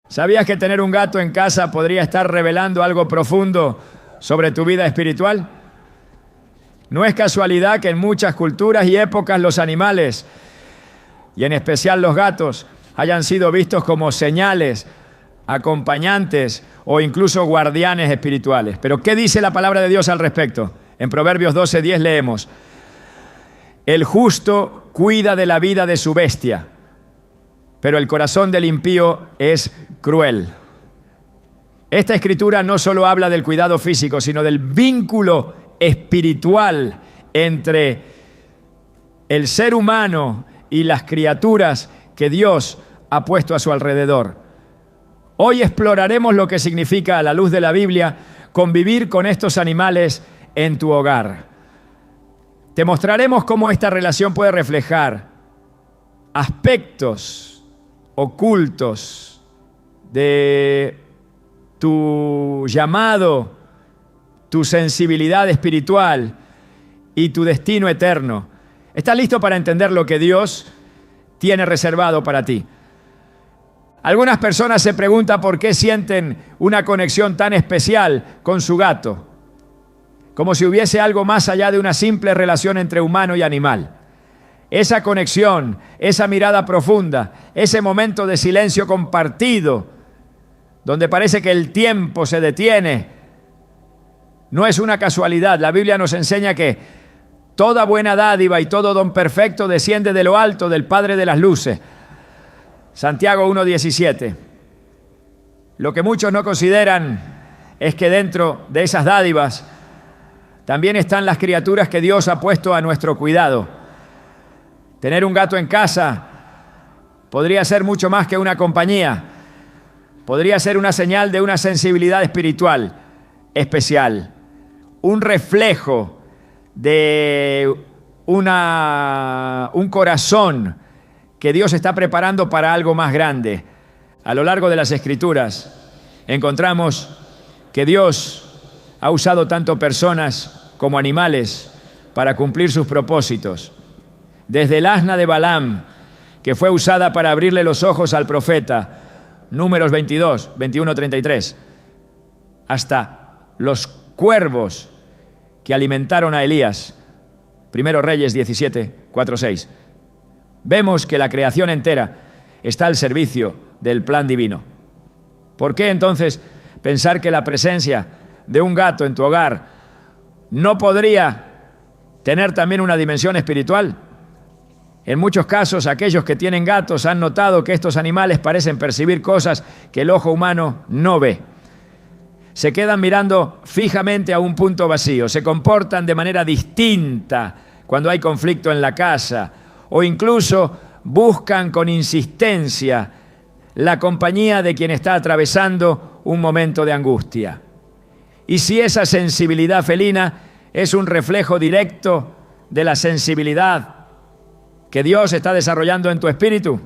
¿Sabías que tener un gato en casa podría estar revelando algo profundo sobre tu vida espiritual? No es casualidad que en muchas culturas y épocas los animales, y en especial los gatos, hayan sido vistos como señales, acompañantes o incluso guardianes espirituales. Pero ¿qué dice la palabra de Dios al respecto? En Proverbios 12:10 leemos: el justo cuida de la vida de su bestia, pero el corazón del impío es cruel. Esta escritura no solo habla del cuidado físico, sino del vínculo espiritual entre el ser humano y las criaturas que Dios ha puesto a su alrededor. Hoy exploraremos lo que significa, a la luz de la Biblia, convivir con estos animales en tu hogar. Te mostraremos cómo esta relación puede reflejar aspectos ocultos de tu llamado, tu sensibilidad espiritual y tu destino eterno. ¿Estás listo para entender lo que Dios tiene reservado para ti? Algunas personas se preguntan por qué sienten una conexión tan especial con su gato, como si hubiese algo más allá de una simple relación entre humano y animal. Esa conexión, esa mirada profunda, ese momento de silencio compartido, donde parece que el tiempo se detiene, no es una casualidad. La Biblia nos enseña que toda buena dádiva y todo don perfecto desciende de lo alto, del Padre de las luces. Santiago 1:17. Lo que muchos no consideran es que dentro de esas dádivas también están las criaturas que Dios ha puesto a nuestro cuidado. Tener un gato en casa podría ser mucho más que una compañía. Podría ser una señal de una sensibilidad espiritual especial, un reflejo de un corazón que Dios está preparando para algo más grande. A lo largo de las Escrituras encontramos que Dios ha usado tanto personas como animales para cumplir sus propósitos. Desde el asna de Balaam, que fue usada para abrirle los ojos al profeta, Números 22, 21, 33, hasta los cuervos que alimentaron a Elías, Primero Reyes 17, 4, 6. Vemos que la creación entera está al servicio del plan divino. ¿Por qué entonces pensar que la presencia de un gato en tu hogar no podría tener también una dimensión espiritual? En muchos casos, aquellos que tienen gatos han notado que estos animales parecen percibir cosas que el ojo humano no ve. Se quedan mirando fijamente a un punto vacío, se comportan de manera distinta cuando hay conflicto en la casa, o incluso buscan con insistencia la compañía de quien está atravesando un momento de angustia. Y si esa sensibilidad felina es un reflejo directo de la sensibilidad que Dios está desarrollando en tu espíritu,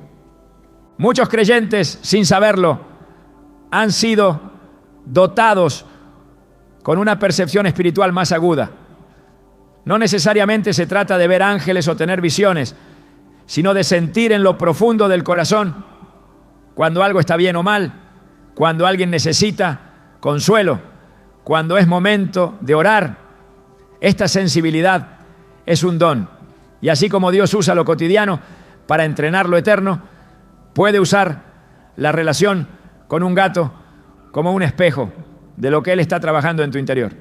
muchos creyentes, sin saberlo, han sido dotados con una percepción espiritual más aguda. No necesariamente se trata de ver ángeles o tener visiones, sino de sentir en lo profundo del corazón cuando algo está bien o mal, cuando alguien necesita consuelo, cuando es momento de orar. Esta sensibilidad es un don, y así como Dios usa lo cotidiano para entrenar lo eterno, puede usar la relación con un gato como un espejo de lo que Él está trabajando en tu interior.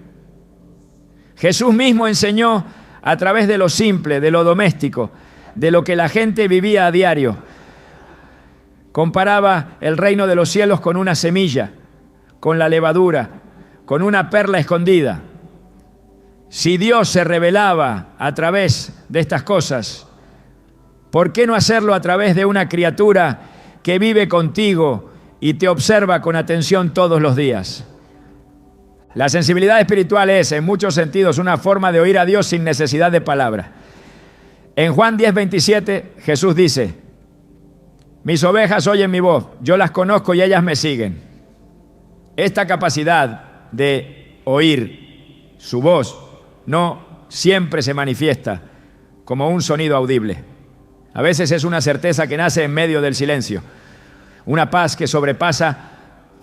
Jesús mismo enseñó a través de lo simple, de lo doméstico, de lo que la gente vivía a diario. Comparaba el reino de los cielos con una semilla, con la levadura, con una perla escondida. Si Dios se revelaba a través de estas cosas, ¿por qué no hacerlo a través de una criatura que vive contigo y te observa con atención todos los días? La sensibilidad espiritual es, en muchos sentidos, una forma de oír a Dios sin necesidad de palabra. En Juan 10:27, Jesús dice: mis ovejas oyen mi voz, yo las conozco y ellas me siguen. Esta capacidad de oír su voz no siempre se manifiesta como un sonido audible. A veces es una certeza que nace en medio del silencio, una paz que sobrepasa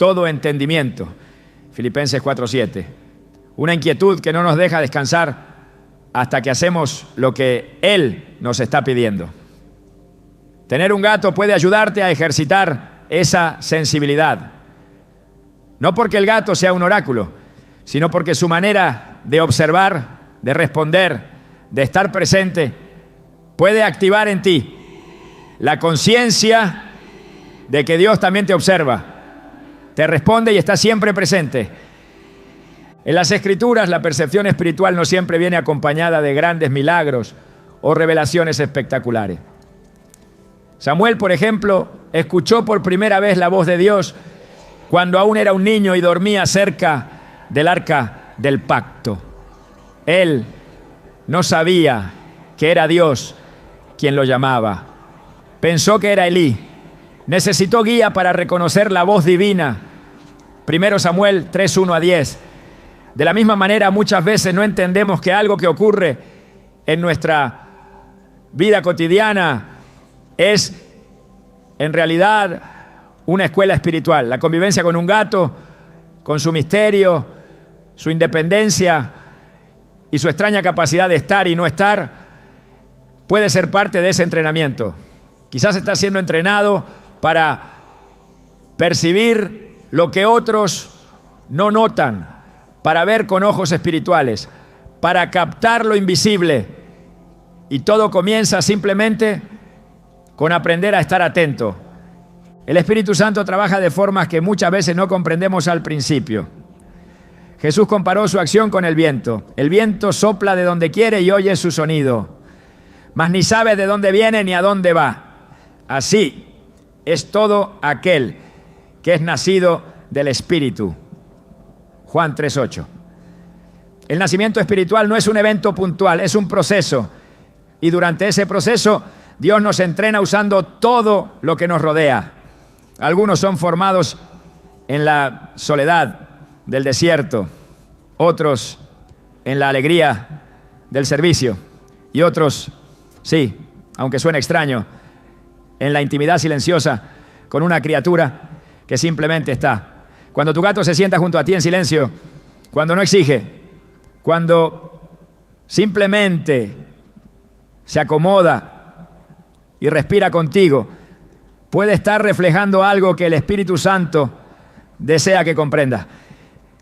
todo entendimiento. Filipenses 4:7. Una inquietud que no nos deja descansar hasta que hacemos lo que Él nos está pidiendo. Tener un gato puede ayudarte a ejercitar esa sensibilidad. No porque el gato sea un oráculo, sino porque su manera de observar, de responder, de estar presente, puede activar en ti la conciencia de que Dios también te observa, te responde y está siempre presente. En las Escrituras, la percepción espiritual no siempre viene acompañada de grandes milagros o revelaciones espectaculares. Samuel, por ejemplo, escuchó por primera vez la voz de Dios cuando aún era un niño y dormía cerca del arca del pacto. Él no sabía que era Dios quien lo llamaba. Pensó que era Elí. Necesitó guía para reconocer la voz divina. 1 Samuel 3:1-10. De la misma manera, muchas veces no entendemos que algo que ocurre en nuestra vida cotidiana es en realidad una escuela espiritual. La convivencia con un gato, con su misterio, su independencia y su extraña capacidad de estar y no estar, puede ser parte de ese entrenamiento. Quizás estás siendo entrenado para percibir lo que otros no notan, para ver con ojos espirituales, para captar lo invisible. Y todo comienza simplemente con aprender a estar atento. El Espíritu Santo trabaja de formas que muchas veces no comprendemos al principio. Jesús comparó su acción con el viento. El viento sopla de donde quiere y oye su sonido, mas ni sabe de dónde viene ni a dónde va. Así es todo aquel que es nacido del Espíritu. Juan 3:8. El nacimiento espiritual no es un evento puntual, es un proceso. Y durante ese proceso, Dios nos entrena usando todo lo que nos rodea. Algunos son formados en la soledad del desierto, otros en la alegría del servicio y otros, sí, aunque suene extraño, en la intimidad silenciosa con una criatura que simplemente está. Cuando tu gato se sienta junto a ti en silencio, cuando no exige, cuando simplemente se acomoda y respira contigo, puede estar reflejando algo que el Espíritu Santo desea que comprendas.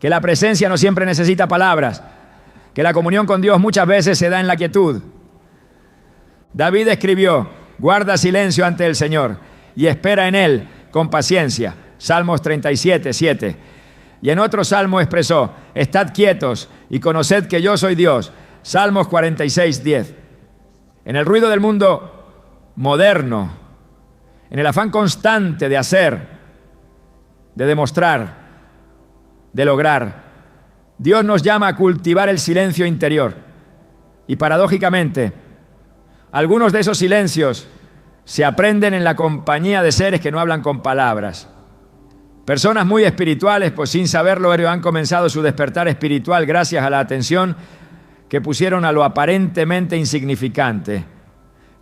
Que la presencia no siempre necesita palabras, que la comunión con Dios muchas veces se da en la quietud. David escribió: guarda silencio ante el Señor y espera en Él con paciencia. Salmos 37:7. Y en otro salmo expresó: estad quietos y conoced que yo soy Dios. Salmos 46:10. En el ruido del mundo moderno, en el afán constante de hacer, de demostrar, de lograr, Dios nos llama a cultivar el silencio interior. Y paradójicamente, algunos de esos silencios se aprenden en la compañía de seres que no hablan con palabras. Personas muy espirituales, pues sin saberlo, han comenzado su despertar espiritual gracias a la atención que pusieron a lo aparentemente insignificante.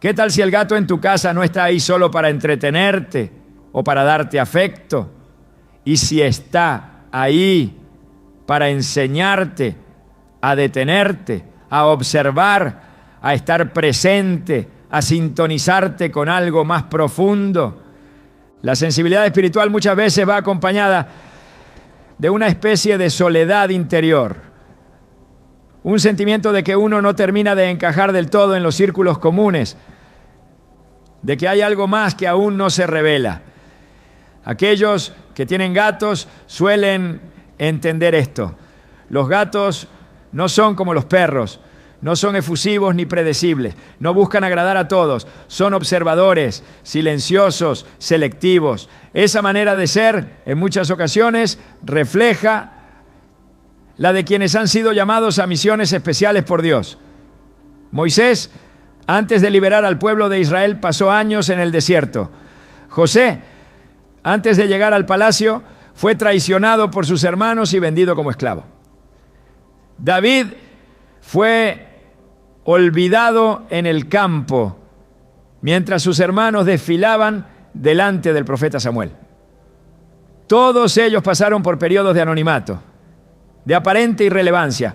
¿Qué tal si el gato en tu casa no está ahí solo para entretenerte o para darte afecto? Y si está ahí para enseñarte a detenerte, a observar, a estar presente, a sintonizarte con algo más profundo. La sensibilidad espiritual muchas veces va acompañada de una especie de soledad interior, un sentimiento de que uno no termina de encajar del todo en los círculos comunes, de que hay algo más que aún no se revela. Aquellos que tienen gatos suelen entender esto. Los gatos no son como los perros, no son efusivos ni predecibles, no buscan agradar a todos, son observadores, silenciosos, selectivos. Esa manera de ser, en muchas ocasiones, refleja la de quienes han sido llamados a misiones especiales por Dios. Moisés, antes de liberar al pueblo de Israel, pasó años en el desierto. José, antes de llegar al palacio, fue traicionado por sus hermanos y vendido como esclavo. David fue olvidado en el campo mientras sus hermanos desfilaban delante del profeta Samuel. Todos ellos pasaron por periodos de anonimato, de aparente irrelevancia,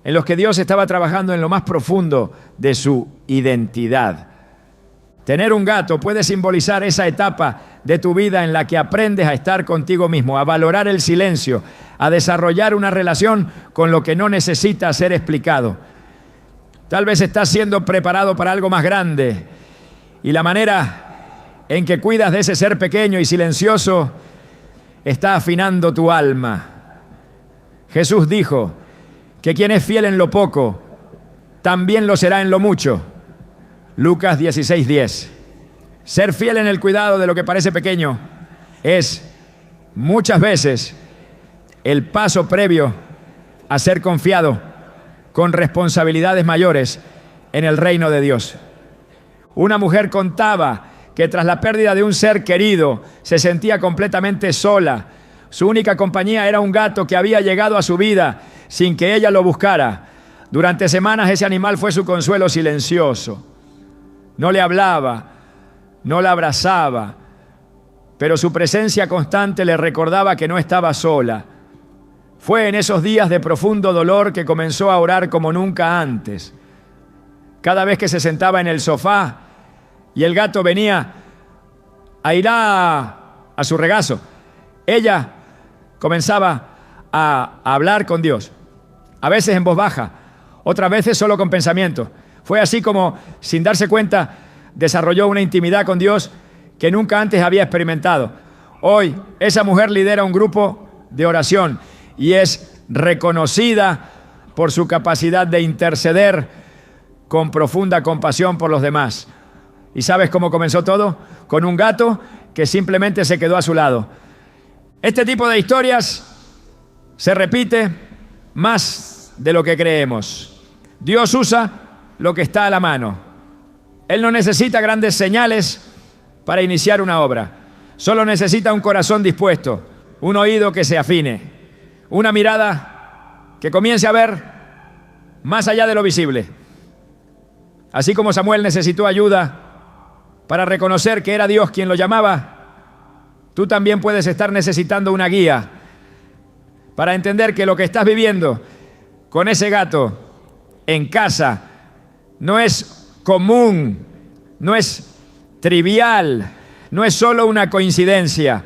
en los que Dios estaba trabajando en lo más profundo de su identidad. Tener un gato puede simbolizar esa etapa de tu vida en la que aprendes a estar contigo mismo, a valorar el silencio, a desarrollar una relación con lo que no necesita ser explicado. Tal vez estás siendo preparado para algo más grande y la manera en que cuidas de ese ser pequeño y silencioso está afinando tu alma. Jesús dijo que quien es fiel en lo poco, también lo será en lo mucho. Lucas 16:10. Ser fiel en el cuidado de lo que parece pequeño es muchas veces el paso previo a ser confiado con responsabilidades mayores en el reino de Dios. Una mujer contaba que tras la pérdida de un ser querido se sentía completamente sola. Su única compañía era un gato que había llegado a su vida sin que ella lo buscara. Durante semanas ese animal fue su consuelo silencioso. No le hablaba, no la abrazaba, pero su presencia constante le recordaba que no estaba sola. Fue en esos días de profundo dolor que comenzó a orar como nunca antes. Cada vez que se sentaba en el sofá y el gato venía a ir a su regazo, ella comenzaba a hablar con Dios, a veces en voz baja, otras veces solo con pensamiento. Fue así como, sin darse cuenta, desarrolló una intimidad con Dios que nunca antes había experimentado. Hoy, esa mujer lidera un grupo de oración y es reconocida por su capacidad de interceder con profunda compasión por los demás. ¿Y sabes cómo comenzó todo? Con un gato que simplemente se quedó a su lado. Este tipo de historias se repite más de lo que creemos. Dios usa lo que está a la mano. Él no necesita grandes señales para iniciar una obra. Solo necesita un corazón dispuesto, un oído que se afine, una mirada que comience a ver más allá de lo visible. Así como Samuel necesitó ayuda para reconocer que era Dios quien lo llamaba, tú también puedes estar necesitando una guía para entender que lo que estás viviendo con ese gato en casa no es común, no es trivial, no es solo una coincidencia.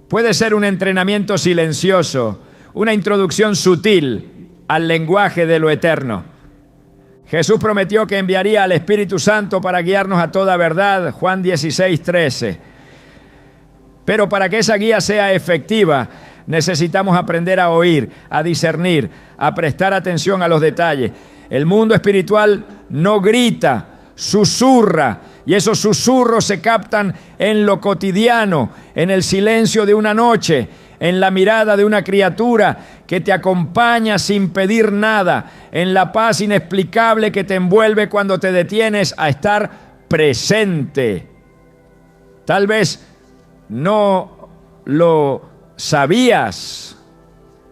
Puede ser un entrenamiento silencioso, una introducción sutil al lenguaje de lo eterno. Jesús prometió que enviaría al Espíritu Santo para guiarnos a toda verdad, Juan 16:13. Pero para que esa guía sea efectiva, necesitamos aprender a oír, a discernir, a prestar atención a los detalles. El mundo espiritual no grita, susurra, y esos susurros se captan en lo cotidiano, en el silencio de una noche, en la mirada de una criatura que te acompaña sin pedir nada, en la paz inexplicable que te envuelve cuando te detienes a estar presente. Tal vez no lo sabías,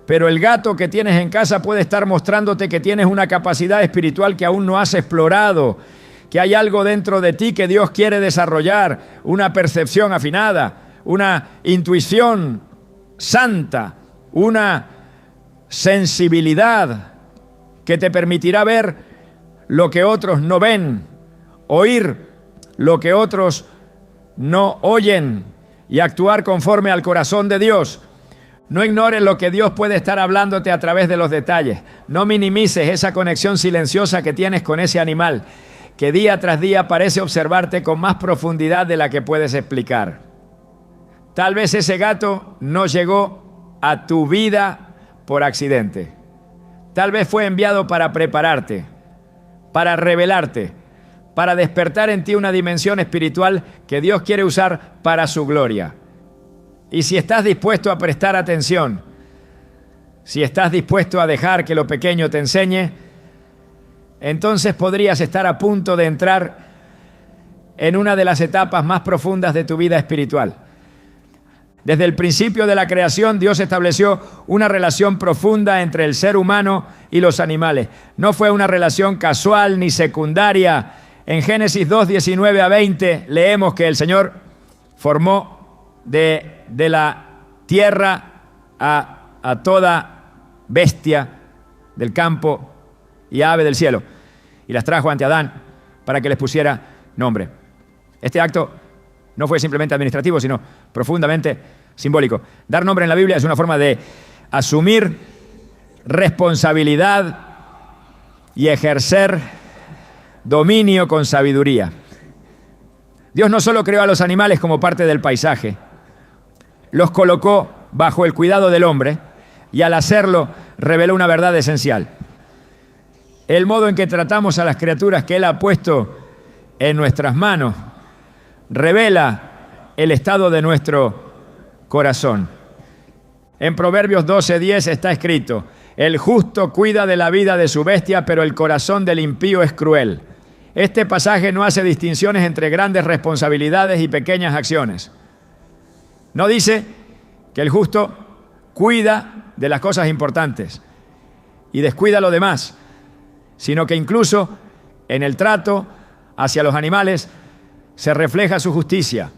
pero el gato que tienes en casa puede estar mostrándote que tienes una capacidad espiritual que aún no has explorado, que hay algo dentro de ti que Dios quiere desarrollar, una percepción afinada, una intuición santa, una sensibilidad que te permitirá ver lo que otros no ven, oír lo que otros no oyen y actuar conforme al corazón de Dios. No ignores lo que Dios puede estar hablándote a través de los detalles. No minimices esa conexión silenciosa que tienes con ese animal, que día tras día parece observarte con más profundidad de la que puedes explicar. Tal vez ese gato no llegó a tu vida por accidente. Tal vez fue enviado para prepararte, para revelarte, para despertar en ti una dimensión espiritual que Dios quiere usar para su gloria. Y si estás dispuesto a prestar atención, si estás dispuesto a dejar que lo pequeño te enseñe, entonces podrías estar a punto de entrar en una de las etapas más profundas de tu vida espiritual. Desde el principio de la creación, Dios estableció una relación profunda entre el ser humano y los animales. No fue una relación casual ni secundaria. En Génesis 2, 19 a 20 leemos que el Señor formó de la tierra a toda bestia del campo y ave del cielo, y las trajo ante Adán para que les pusiera nombre. Este acto no fue simplemente administrativo, sino profundamente simbólico. Dar nombre en la Biblia es una forma de asumir responsabilidad y ejercer dominio con sabiduría. Dios no solo creó a los animales como parte del paisaje, los colocó bajo el cuidado del hombre y al hacerlo reveló una verdad esencial. El modo en que tratamos a las criaturas que Él ha puesto en nuestras manos revela el estado de nuestro corazón. En Proverbios 12:10 está escrito: el justo cuida de la vida de su bestia, pero el corazón del impío es cruel. Este pasaje no hace distinciones entre grandes responsabilidades y pequeñas acciones. No dice que el justo cuida de las cosas importantes y descuida lo demás, sino que incluso en el trato hacia los animales se refleja su justicia.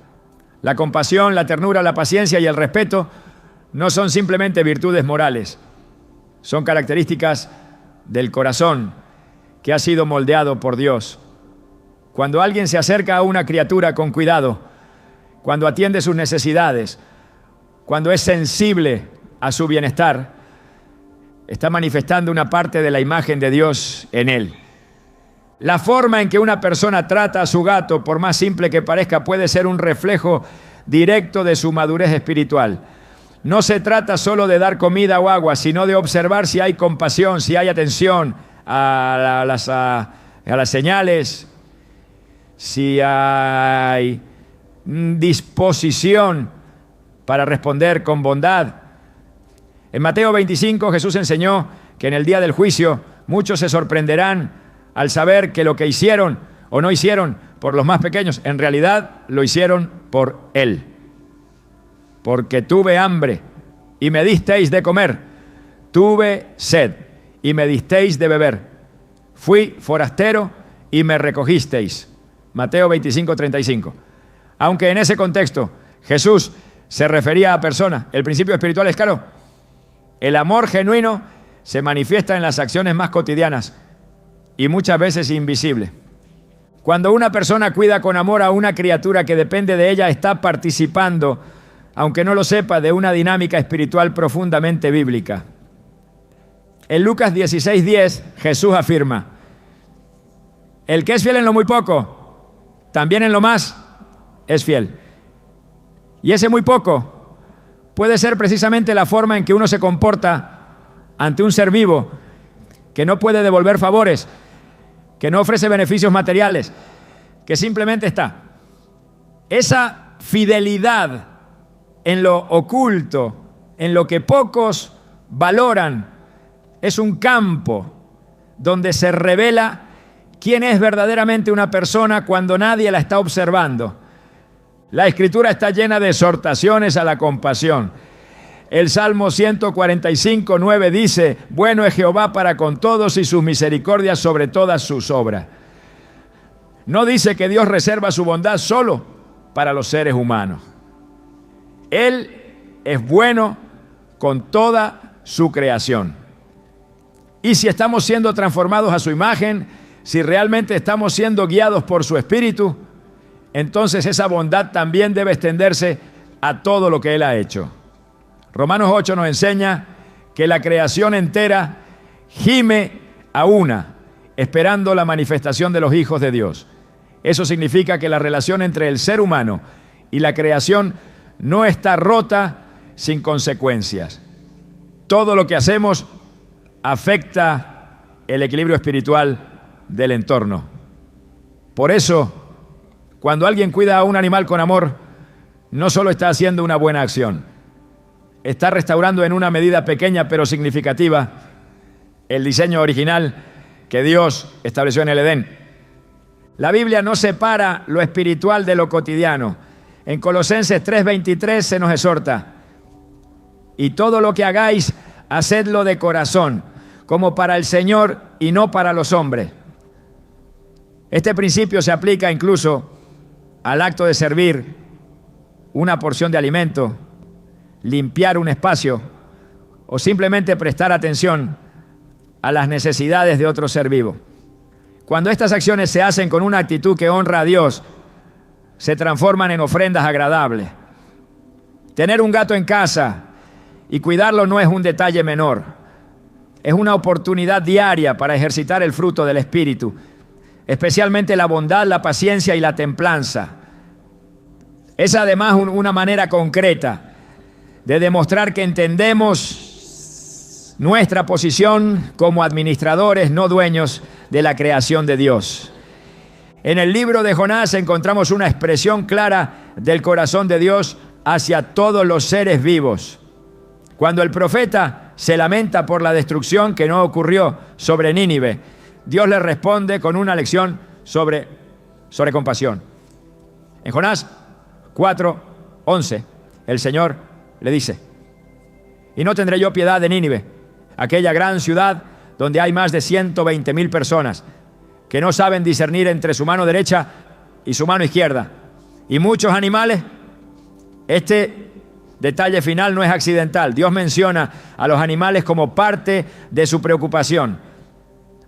La compasión, la ternura, la paciencia y el respeto no son simplemente virtudes morales, son características del corazón que ha sido moldeado por Dios. Cuando alguien se acerca a una criatura con cuidado, cuando atiende sus necesidades, cuando es sensible a su bienestar, está manifestando una parte de la imagen de Dios en él. La forma en que una persona trata a su gato, por más simple que parezca, puede ser un reflejo directo de su madurez espiritual. No se trata solo de dar comida o agua, sino de observar si hay compasión, si hay atención a las señales, si hay disposición para responder con bondad. En Mateo 25 Jesús enseñó que en el día del juicio muchos se sorprenderán al saber que lo que hicieron o no hicieron por los más pequeños, en realidad lo hicieron por Él. Porque tuve hambre y me disteis de comer, tuve sed y me disteis de beber, fui forastero y me recogisteis. Mateo 25:35. Aunque en ese contexto Jesús se refería a personas, el principio espiritual es claro. El amor genuino se manifiesta en las acciones más cotidianas y muchas veces invisible. Cuando una persona cuida con amor a una criatura que depende de ella, está participando, aunque no lo sepa, de una dinámica espiritual profundamente bíblica. En Lucas 16:10, Jesús afirma: el que es fiel en lo muy poco, también en lo más es fiel. Y ese muy poco puede ser precisamente la forma en que uno se comporta ante un ser vivo que no puede devolver favores, que no ofrece beneficios materiales, que simplemente está. Esa fidelidad en lo oculto, en lo que pocos valoran, es un campo donde se revela quién es verdaderamente una persona cuando nadie la está observando. La Escritura está llena de exhortaciones a la compasión. El Salmo 145:9 dice: bueno es Jehová para con todos y sus misericordias sobre todas sus obras. No dice que Dios reserva su bondad solo para los seres humanos. Él es bueno con toda su creación. Y si estamos siendo transformados a su imagen, si realmente estamos siendo guiados por su Espíritu, entonces esa bondad también debe extenderse a todo lo que Él ha hecho. Romanos 8 nos enseña que la creación entera gime a una, esperando la manifestación de los hijos de Dios. Eso significa que la relación entre el ser humano y la creación no está rota sin consecuencias. Todo lo que hacemos afecta el equilibrio espiritual del entorno. Por eso, cuando alguien cuida a un animal con amor, no solo está haciendo una buena acción, está restaurando en una medida pequeña pero significativa el diseño original que Dios estableció en el Edén. La Biblia no separa lo espiritual de lo cotidiano. En Colosenses 3:23 se nos exhorta: y todo lo que hagáis, hacedlo de corazón, como para el Señor y no para los hombres. Este principio se aplica incluso al acto de servir una porción de alimento, limpiar un espacio o simplemente prestar atención a las necesidades de otro ser vivo. Cuando estas acciones se hacen con una actitud que honra a Dios, se transforman en ofrendas agradables. Tener un gato en casa y cuidarlo no es un detalle menor. Es una oportunidad diaria para ejercitar el fruto del Espíritu, especialmente la bondad, la paciencia y la templanza. Es además una manera concreta de demostrar que entendemos nuestra posición como administradores, no dueños de la creación de Dios. En el libro de Jonás encontramos una expresión clara del corazón de Dios hacia todos los seres vivos. Cuando el profeta se lamenta por la destrucción que no ocurrió sobre Nínive, Dios le responde con una lección sobre compasión. En Jonás 4:11, el Señor le dice: «Y no tendré yo piedad de Nínive, aquella gran ciudad donde hay más de 120,000 personas que no saben discernir entre su mano derecha y su mano izquierda, y muchos animales». Este detalle final no es accidental. Dios menciona a los animales como parte de su preocupación,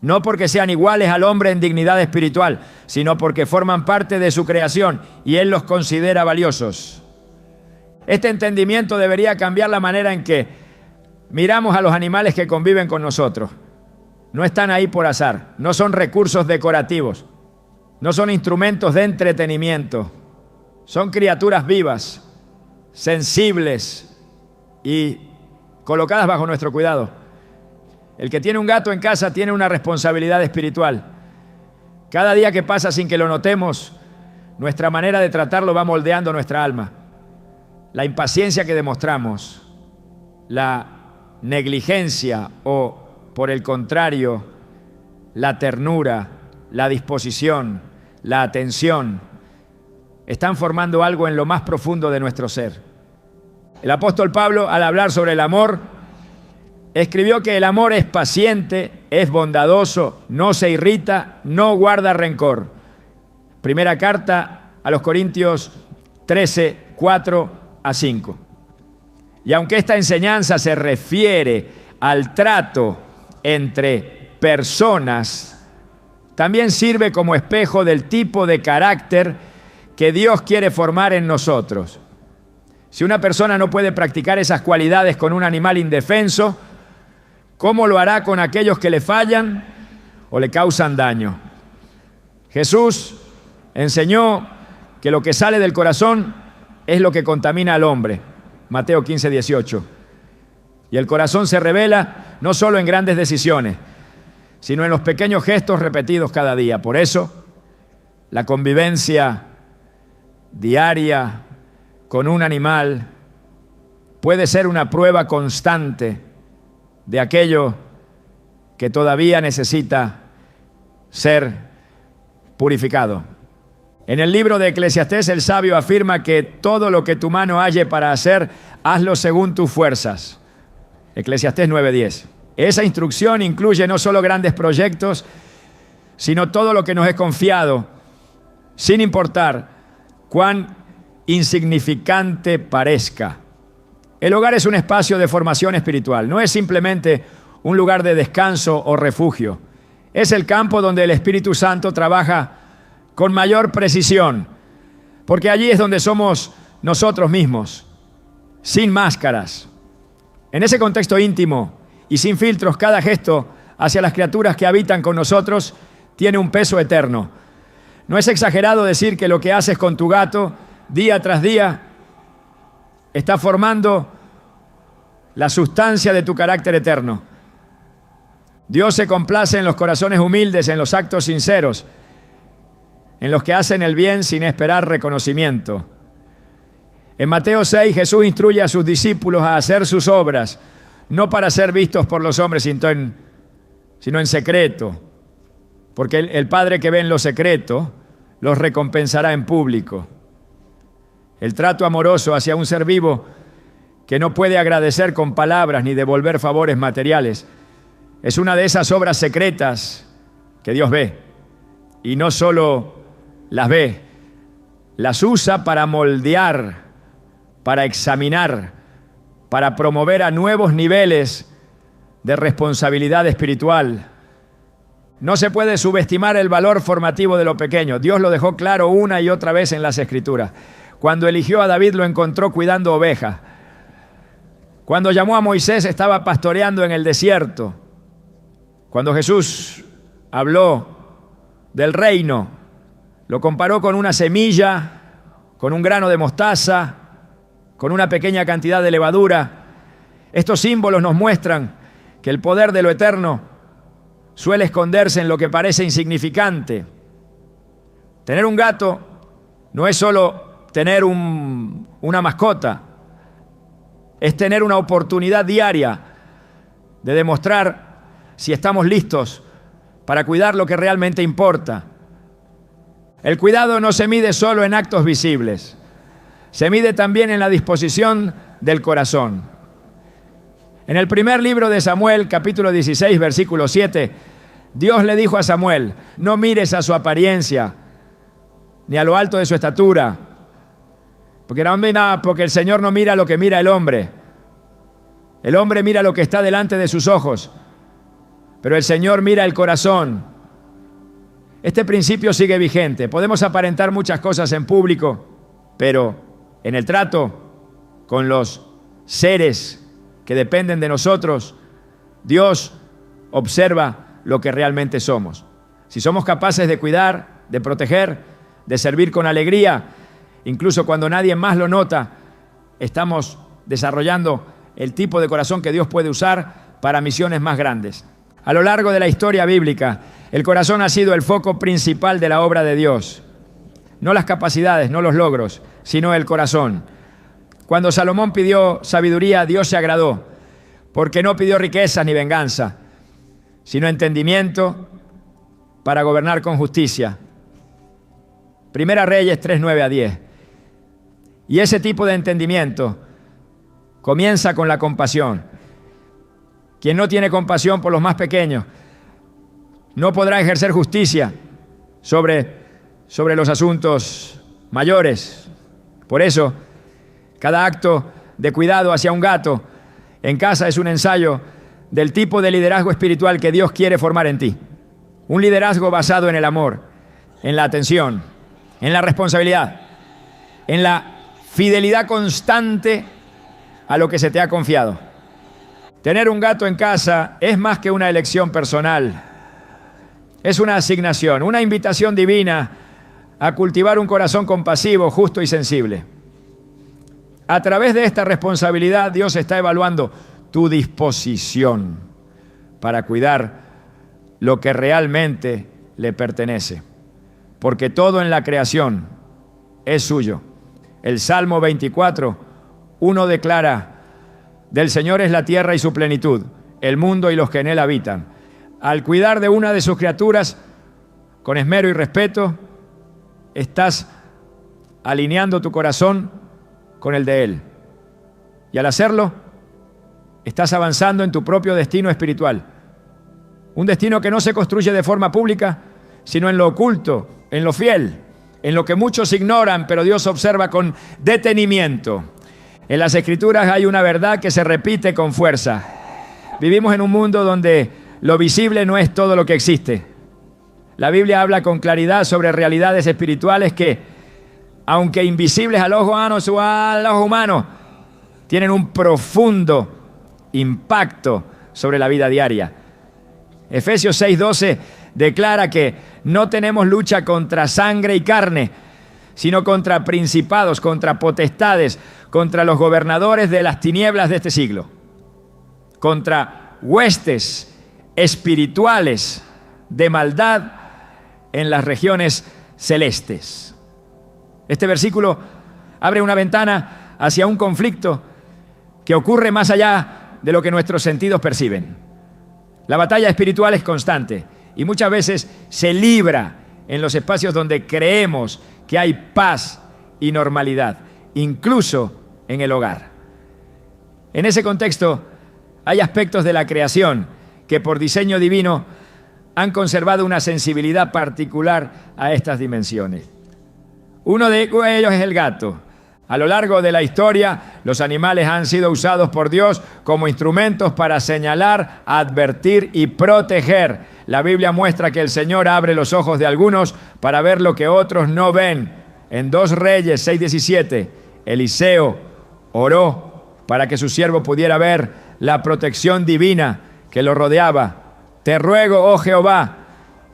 no porque sean iguales al hombre en dignidad espiritual, sino porque forman parte de su creación y Él los considera valiosos. Este entendimiento debería cambiar la manera en que miramos a los animales que conviven con nosotros. No están ahí por azar, no son recursos decorativos, no son instrumentos de entretenimiento, son criaturas vivas, sensibles y colocadas bajo nuestro cuidado. El que tiene un gato en casa tiene una responsabilidad espiritual. Cada día que pasa sin que lo notemos, nuestra manera de tratarlo va moldeando nuestra alma. La impaciencia que demostramos, la negligencia o, por el contrario, la ternura, la disposición, la atención, están formando algo en lo más profundo de nuestro ser. El apóstol Pablo, al hablar sobre el amor, escribió que el amor es paciente, es bondadoso, no se irrita, no guarda rencor. Primera carta a los Corintios 13:4-5. Y aunque esta enseñanza se refiere al trato entre personas, también sirve como espejo del tipo de carácter que Dios quiere formar en nosotros. Si una persona no puede practicar esas cualidades con un animal indefenso, ¿cómo lo hará con aquellos que le fallan o le causan daño? Jesús enseñó que lo que sale del corazón es lo que contamina al hombre. Mateo 15:18. Y el corazón se revela no solo en grandes decisiones, sino en los pequeños gestos repetidos cada día. Por eso, la convivencia diaria con un animal puede ser una prueba constante de aquello que todavía necesita ser purificado. En el libro de Eclesiastés, el sabio afirma que todo lo que tu mano halle para hacer, hazlo según tus fuerzas. Eclesiastés 9:10. Esa instrucción incluye no solo grandes proyectos, sino todo lo que nos es confiado, sin importar cuán insignificante parezca. El hogar es un espacio de formación espiritual, no es simplemente un lugar de descanso o refugio. Es el campo donde el Espíritu Santo trabaja con mayor precisión, porque allí es donde somos nosotros mismos, sin máscaras. En ese contexto íntimo y sin filtros, cada gesto hacia las criaturas que habitan con nosotros tiene un peso eterno. No es exagerado decir que lo que haces con tu gato día tras día está formando la sustancia de tu carácter eterno. Dios se complace en los corazones humildes, en los actos sinceros, en los que hacen el bien sin esperar reconocimiento. En Mateo 6, Jesús instruye a sus discípulos a hacer sus obras, no para ser vistos por los hombres, sino en secreto, porque el Padre que ve en lo secreto los recompensará en público. El trato amoroso hacia un ser vivo que no puede agradecer con palabras ni devolver favores materiales es una de esas obras secretas que Dios ve. Y no solo las ve, las usa para moldear, para examinar, para promover a nuevos niveles de responsabilidad espiritual. No se puede subestimar el valor formativo de lo pequeño. Dios lo dejó claro una y otra vez en las Escrituras. Cuando eligió a David lo encontró cuidando ovejas. Cuando llamó a Moisés estaba pastoreando en el desierto. Cuando Jesús habló del reino, lo comparó con una semilla, con un grano de mostaza, con una pequeña cantidad de levadura. Estos símbolos nos muestran que el poder de lo eterno suele esconderse en lo que parece insignificante. Tener un gato no es solo tener una mascota, es tener una oportunidad diaria de demostrar si estamos listos para cuidar lo que realmente importa. El cuidado no se mide solo en actos visibles, se mide también en la disposición del corazón. En el primer libro de Samuel, capítulo 16, versículo 7, Dios le dijo a Samuel: no mires a su apariencia, ni a lo alto de su estatura, porque el Señor no mira lo que mira el hombre. El hombre mira lo que está delante de sus ojos, pero el Señor mira el corazón. Este principio sigue vigente. Podemos aparentar muchas cosas en público, pero en el trato con los seres que dependen de nosotros, Dios observa lo que realmente somos. Si somos capaces de cuidar, de proteger, de servir con alegría, incluso cuando nadie más lo nota, estamos desarrollando el tipo de corazón que Dios puede usar para misiones más grandes. A lo largo de la historia bíblica, el corazón ha sido el foco principal de la obra de Dios. No las capacidades, no los logros, sino el corazón. Cuando Salomón pidió sabiduría, Dios se agradó, porque no pidió riquezas ni venganza, sino entendimiento para gobernar con justicia. Primera Reyes 3, 9 a 10. Y ese tipo de entendimiento comienza con la compasión. Quien no tiene compasión por los más pequeños no podrá ejercer justicia sobre los asuntos mayores. Por eso, cada acto de cuidado hacia un gato en casa es un ensayo del tipo de liderazgo espiritual que Dios quiere formar en ti. Un liderazgo basado en el amor, en la atención, en la responsabilidad, en la fidelidad constante a lo que se te ha confiado. Tener un gato en casa es más que una elección personal. Es una asignación, una invitación divina a cultivar un corazón compasivo, justo y sensible. A través de esta responsabilidad, Dios está evaluando tu disposición para cuidar lo que realmente le pertenece. Porque todo en la creación es suyo. El Salmo 24, 1 declara: del Señor es la tierra y su plenitud, el mundo y los que en él habitan. Al cuidar de una de sus criaturas con esmero y respeto, estás alineando tu corazón con el de Él. Y al hacerlo, estás avanzando en tu propio destino espiritual. Un destino que no se construye de forma pública, sino en lo oculto, en lo fiel, en lo que muchos ignoran, pero Dios observa con detenimiento. En las Escrituras hay una verdad que se repite con fuerza. Vivimos en un mundo donde lo visible no es todo lo que existe. La Biblia habla con claridad sobre realidades espirituales que, aunque invisibles al ojo humano, tienen un profundo impacto sobre la vida diaria. Efesios 6:12 declara que no tenemos lucha contra sangre y carne, sino contra principados, contra potestades, contra los gobernadores de las tinieblas de este siglo, contra huestes espirituales de maldad en las regiones celestes. Este versículo abre una ventana hacia un conflicto que ocurre más allá de lo que nuestros sentidos perciben. La batalla espiritual es constante y muchas veces se libra en los espacios donde creemos que hay paz y normalidad, incluso en el hogar. En ese contexto, hay aspectos de la creación que por diseño divino han conservado una sensibilidad particular a estas dimensiones. Uno de ellos es el gato. A lo largo de la historia, los animales han sido usados por Dios como instrumentos para señalar, advertir y proteger. La Biblia muestra que el Señor abre los ojos de algunos para ver lo que otros no ven. En 2 Reyes 6:17, Eliseo oró para que su siervo pudiera ver la protección divina que lo rodeaba. Te ruego, oh Jehová,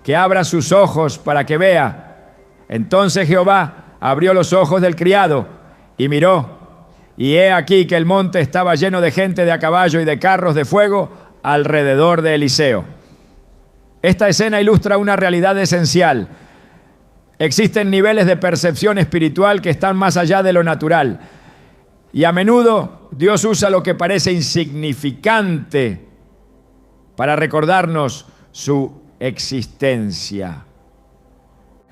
que abra sus ojos para que vea. Entonces Jehová abrió los ojos del criado y miró, y he aquí que el monte estaba lleno de gente de a caballo y de carros de fuego alrededor de Eliseo. Esta escena ilustra una realidad esencial. Existen niveles de percepción espiritual que están más allá de lo natural. Y a menudo Dios usa lo que parece insignificante para recordarnos su existencia.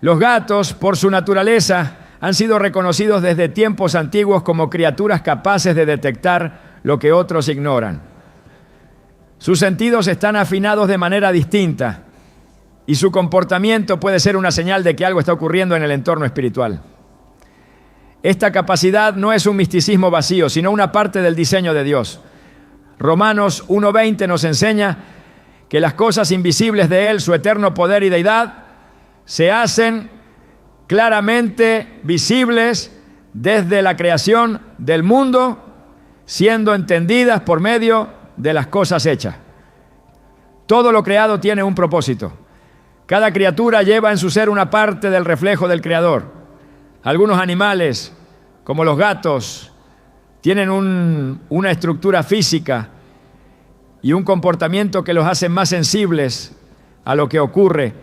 Los gatos, por su naturaleza, han sido reconocidos desde tiempos antiguos como criaturas capaces de detectar lo que otros ignoran. Sus sentidos están afinados de manera distinta y su comportamiento puede ser una señal de que algo está ocurriendo en el entorno espiritual. Esta capacidad no es un misticismo vacío, sino una parte del diseño de Dios. Romanos 1:20 nos enseña que las cosas invisibles de Él, su eterno poder y deidad, se hacen claramente visibles desde la creación del mundo, siendo entendidas por medio de las cosas hechas. Todo lo creado tiene un propósito. Cada criatura lleva en su ser una parte del reflejo del Creador. Algunos animales, como los gatos, tienen una estructura física y un comportamiento que los hace más sensibles a lo que ocurre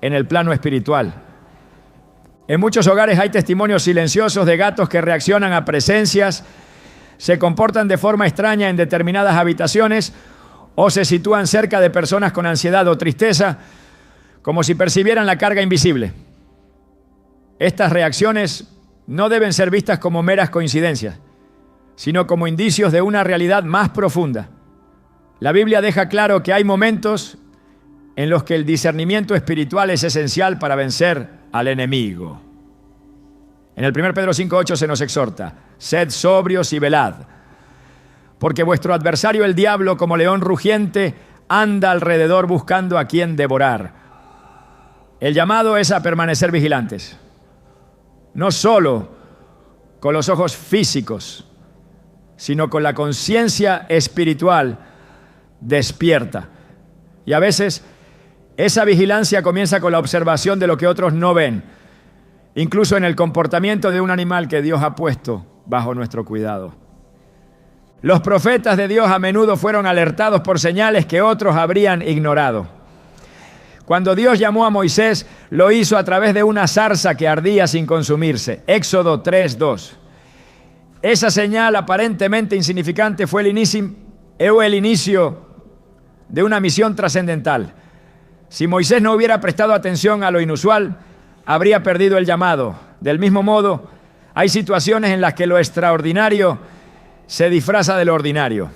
en el plano espiritual. En muchos hogares hay testimonios silenciosos de gatos que reaccionan a presencias, se comportan de forma extraña en determinadas habitaciones o se sitúan cerca de personas con ansiedad o tristeza, como si percibieran la carga invisible. Estas reacciones no deben ser vistas como meras coincidencias, sino como indicios de una realidad más profunda. La Biblia deja claro que hay momentos en los que el discernimiento espiritual es esencial para vencer al enemigo. En el 1 Pedro 5:8 se nos exhorta: sed sobrios y velad, porque vuestro adversario el diablo, como león rugiente, anda alrededor buscando a quien devorar. El llamado es a permanecer vigilantes, no solo con los ojos físicos, sino con la conciencia espiritual despierta. Y a veces esa vigilancia comienza con la observación de lo que otros no ven, incluso en el comportamiento de un animal que Dios ha puesto bajo nuestro cuidado. Los profetas de Dios a menudo fueron alertados por señales que otros habrían ignorado. Cuando Dios llamó a Moisés, lo hizo a través de una zarza que ardía sin consumirse. Éxodo 3:2. Esa señal aparentemente insignificante fue el inicio de una misión trascendental. Si Moisés no hubiera prestado atención a lo inusual, habría perdido el llamado. Del mismo modo, hay situaciones en las que lo extraordinario se disfraza de lo ordinario.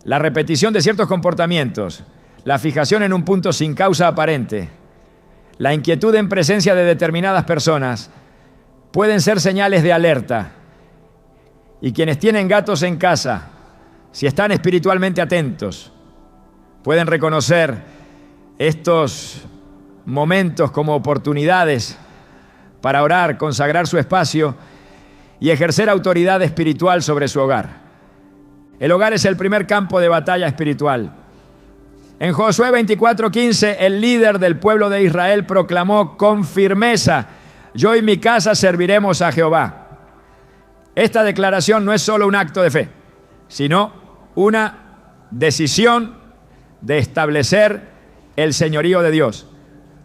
La repetición de ciertos comportamientos, la fijación en un punto sin causa aparente, la inquietud en presencia de determinadas personas, pueden ser señales de alerta. Y quienes tienen gatos en casa, si están espiritualmente atentos, pueden reconocer estos momentos como oportunidades para orar, consagrar su espacio y ejercer autoridad espiritual sobre su hogar. El hogar es el primer campo de batalla espiritual. En Josué 24:15, el líder del pueblo de Israel proclamó con firmeza: yo y mi casa serviremos a Jehová. Esta declaración no es solo un acto de fe, sino una decisión de establecer el señorío de Dios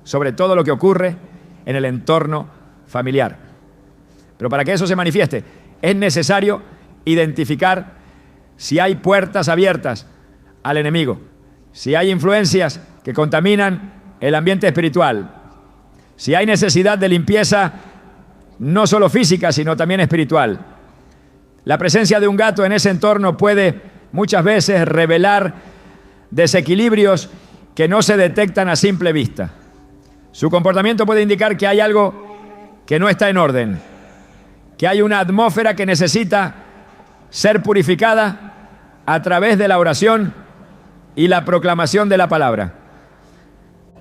sobre todo lo que ocurre en el entorno familiar. Pero para que eso se manifieste, es necesario identificar si hay puertas abiertas al enemigo, si hay influencias que contaminan el ambiente espiritual, si hay necesidad de limpieza no solo física, sino también espiritual. La presencia de un gato en ese entorno puede muchas veces revelar desequilibrios que no se detectan a simple vista. Su comportamiento puede indicar que hay algo que no está en orden, que hay una atmósfera que necesita ser purificada a través de la oración y la proclamación de la palabra.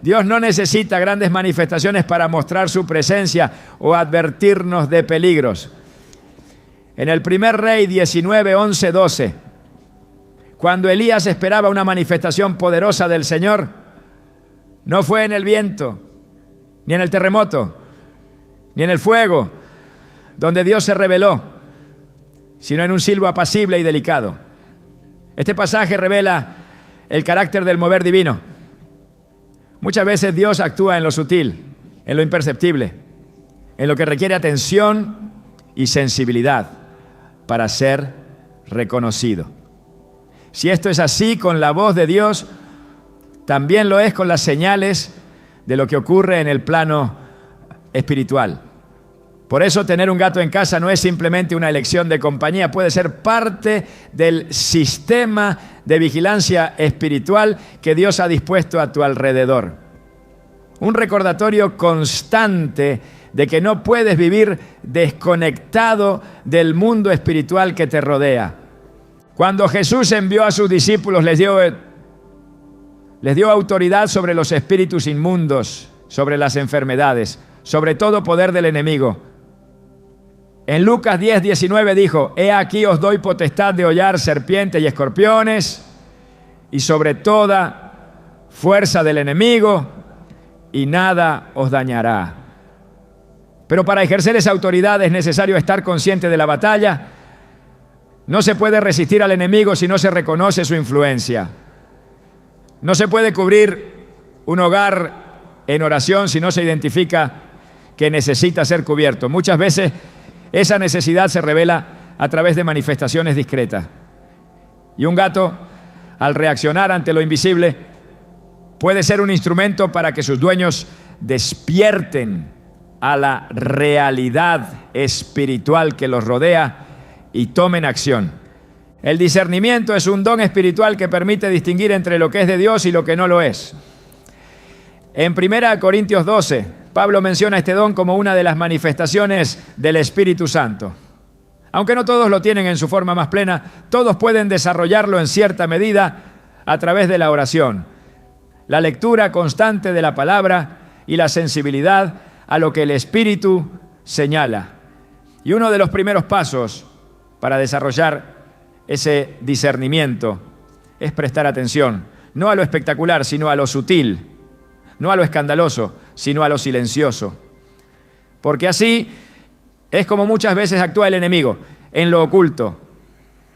Dios no necesita grandes manifestaciones para mostrar su presencia o advertirnos de peligros. En el primer Rey 19, 11, 12, cuando Elías esperaba una manifestación poderosa del Señor, no fue en el viento, ni en el terremoto, ni en el fuego, donde Dios se reveló, sino en un silbo apacible y delicado. Este pasaje revela el carácter del mover divino. Muchas veces Dios actúa en lo sutil, en lo imperceptible, en lo que requiere atención y sensibilidad para ser reconocido. Si esto es así con la voz de Dios, también lo es con las señales de lo que ocurre en el plano espiritual. Por eso tener un gato en casa no es simplemente una elección de compañía, puede ser parte del sistema de vigilancia espiritual que Dios ha dispuesto a tu alrededor. Un recordatorio constante de que no puedes vivir desconectado del mundo espiritual que te rodea. Cuando Jesús envió a sus discípulos, les dio autoridad sobre los espíritus inmundos, sobre las enfermedades, sobre todo poder del enemigo. En Lucas 10, 19 dijo: he aquí os doy potestad de hollar serpientes y escorpiones y sobre toda fuerza del enemigo, y nada os dañará. Pero para ejercer esa autoridad es necesario estar consciente de la batalla. No se puede resistir al enemigo si no se reconoce su influencia. No se puede cubrir un hogar en oración si no se identifica que necesita ser cubierto. Muchas veces esa necesidad se revela a través de manifestaciones discretas. Y un gato, al reaccionar ante lo invisible, puede ser un instrumento para que sus dueños despierten a la realidad espiritual que los rodea y tomen acción. El discernimiento es un don espiritual que permite distinguir entre lo que es de Dios y lo que no lo es. En 1 Corintios 12, Pablo menciona este don como una de las manifestaciones del Espíritu Santo. Aunque no todos lo tienen en su forma más plena, todos pueden desarrollarlo en cierta medida a través de la oración, la lectura constante de la palabra y la sensibilidad a lo que el Espíritu señala. Y uno de los primeros pasos para desarrollar ese discernimiento es prestar atención, no a lo espectacular, sino a lo sutil, no a lo escandaloso, sino a lo silencioso. Porque así es como muchas veces actúa el enemigo, en lo oculto.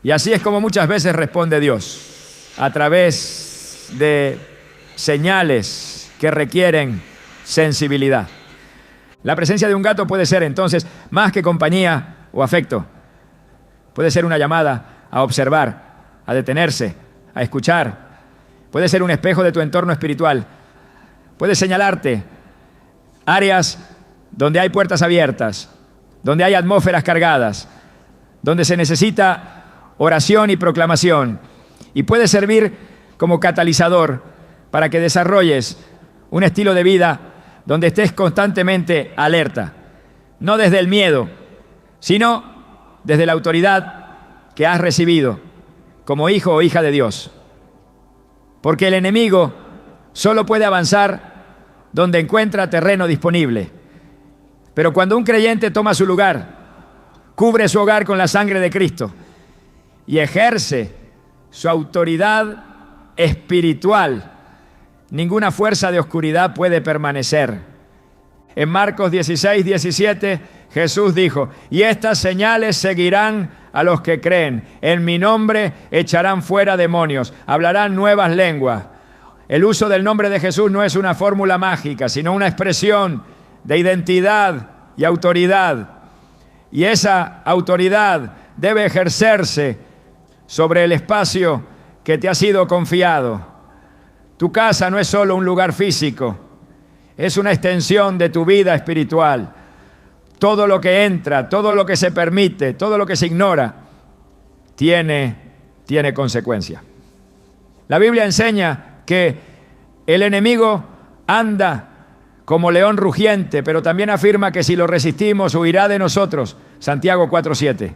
Y así es como muchas veces responde Dios, a través de señales que requieren sensibilidad. La presencia de un gato puede ser entonces más que compañía o afecto. Puede ser una llamada a observar, a detenerse, a escuchar. Puede ser un espejo de tu entorno espiritual. Puede señalarte áreas donde hay puertas abiertas, donde hay atmósferas cargadas, donde se necesita oración y proclamación. Y puede servir como catalizador para que desarrolles un estilo de vida donde estés constantemente alerta, no desde el miedo, sino desde la autoridad que has recibido como hijo o hija de Dios. Porque el enemigo solo puede avanzar donde encuentra terreno disponible. Pero cuando un creyente toma su lugar, cubre su hogar con la sangre de Cristo y ejerce su autoridad espiritual, ninguna fuerza de oscuridad puede permanecer. En Marcos 16, 17, Jesús dijo: y estas señales seguirán a los que creen. En mi nombre echarán fuera demonios, hablarán nuevas lenguas. El uso del nombre de Jesús no es una fórmula mágica, sino una expresión de identidad y autoridad. Y esa autoridad debe ejercerse sobre el espacio que te ha sido confiado. Tu casa no es solo un lugar físico, es una extensión de tu vida espiritual. Todo lo que entra, todo lo que se permite, todo lo que se ignora, tiene consecuencia. La Biblia enseña que el enemigo anda como león rugiente, pero también afirma que si lo resistimos, huirá de nosotros. Santiago 4:7.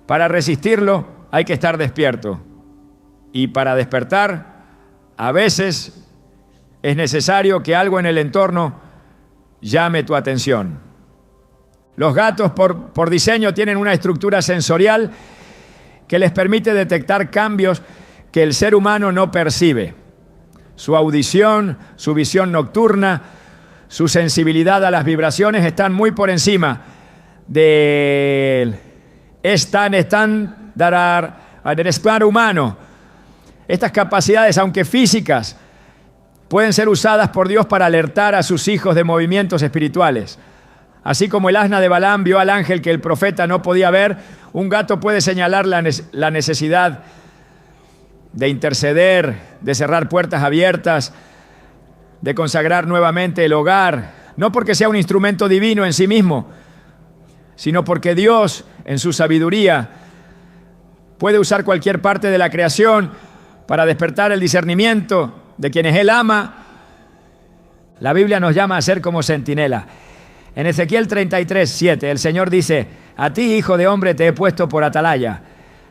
Para resistirlo hay que estar despierto. Y para despertar, a veces es necesario que algo en el entorno llame tu atención. Los gatos por diseño tienen una estructura sensorial que les permite detectar cambios que el ser humano no percibe. Su audición, su visión nocturna, su sensibilidad a las vibraciones están muy por encima del estándar humano. Estas capacidades, aunque físicas, pueden ser usadas por Dios para alertar a sus hijos de movimientos espirituales. Así como el asna de Balaam vio al ángel que el profeta no podía ver, un gato puede señalar la necesidad de interceder, de cerrar puertas abiertas, de consagrar nuevamente el hogar, no porque sea un instrumento divino en sí mismo, sino porque Dios, en su sabiduría, puede usar cualquier parte de la creación para despertar el discernimiento de quienes Él ama. La Biblia nos llama a ser como centinela. En Ezequiel 33:7, el Señor dice: a ti, hijo de hombre, te he puesto por atalaya,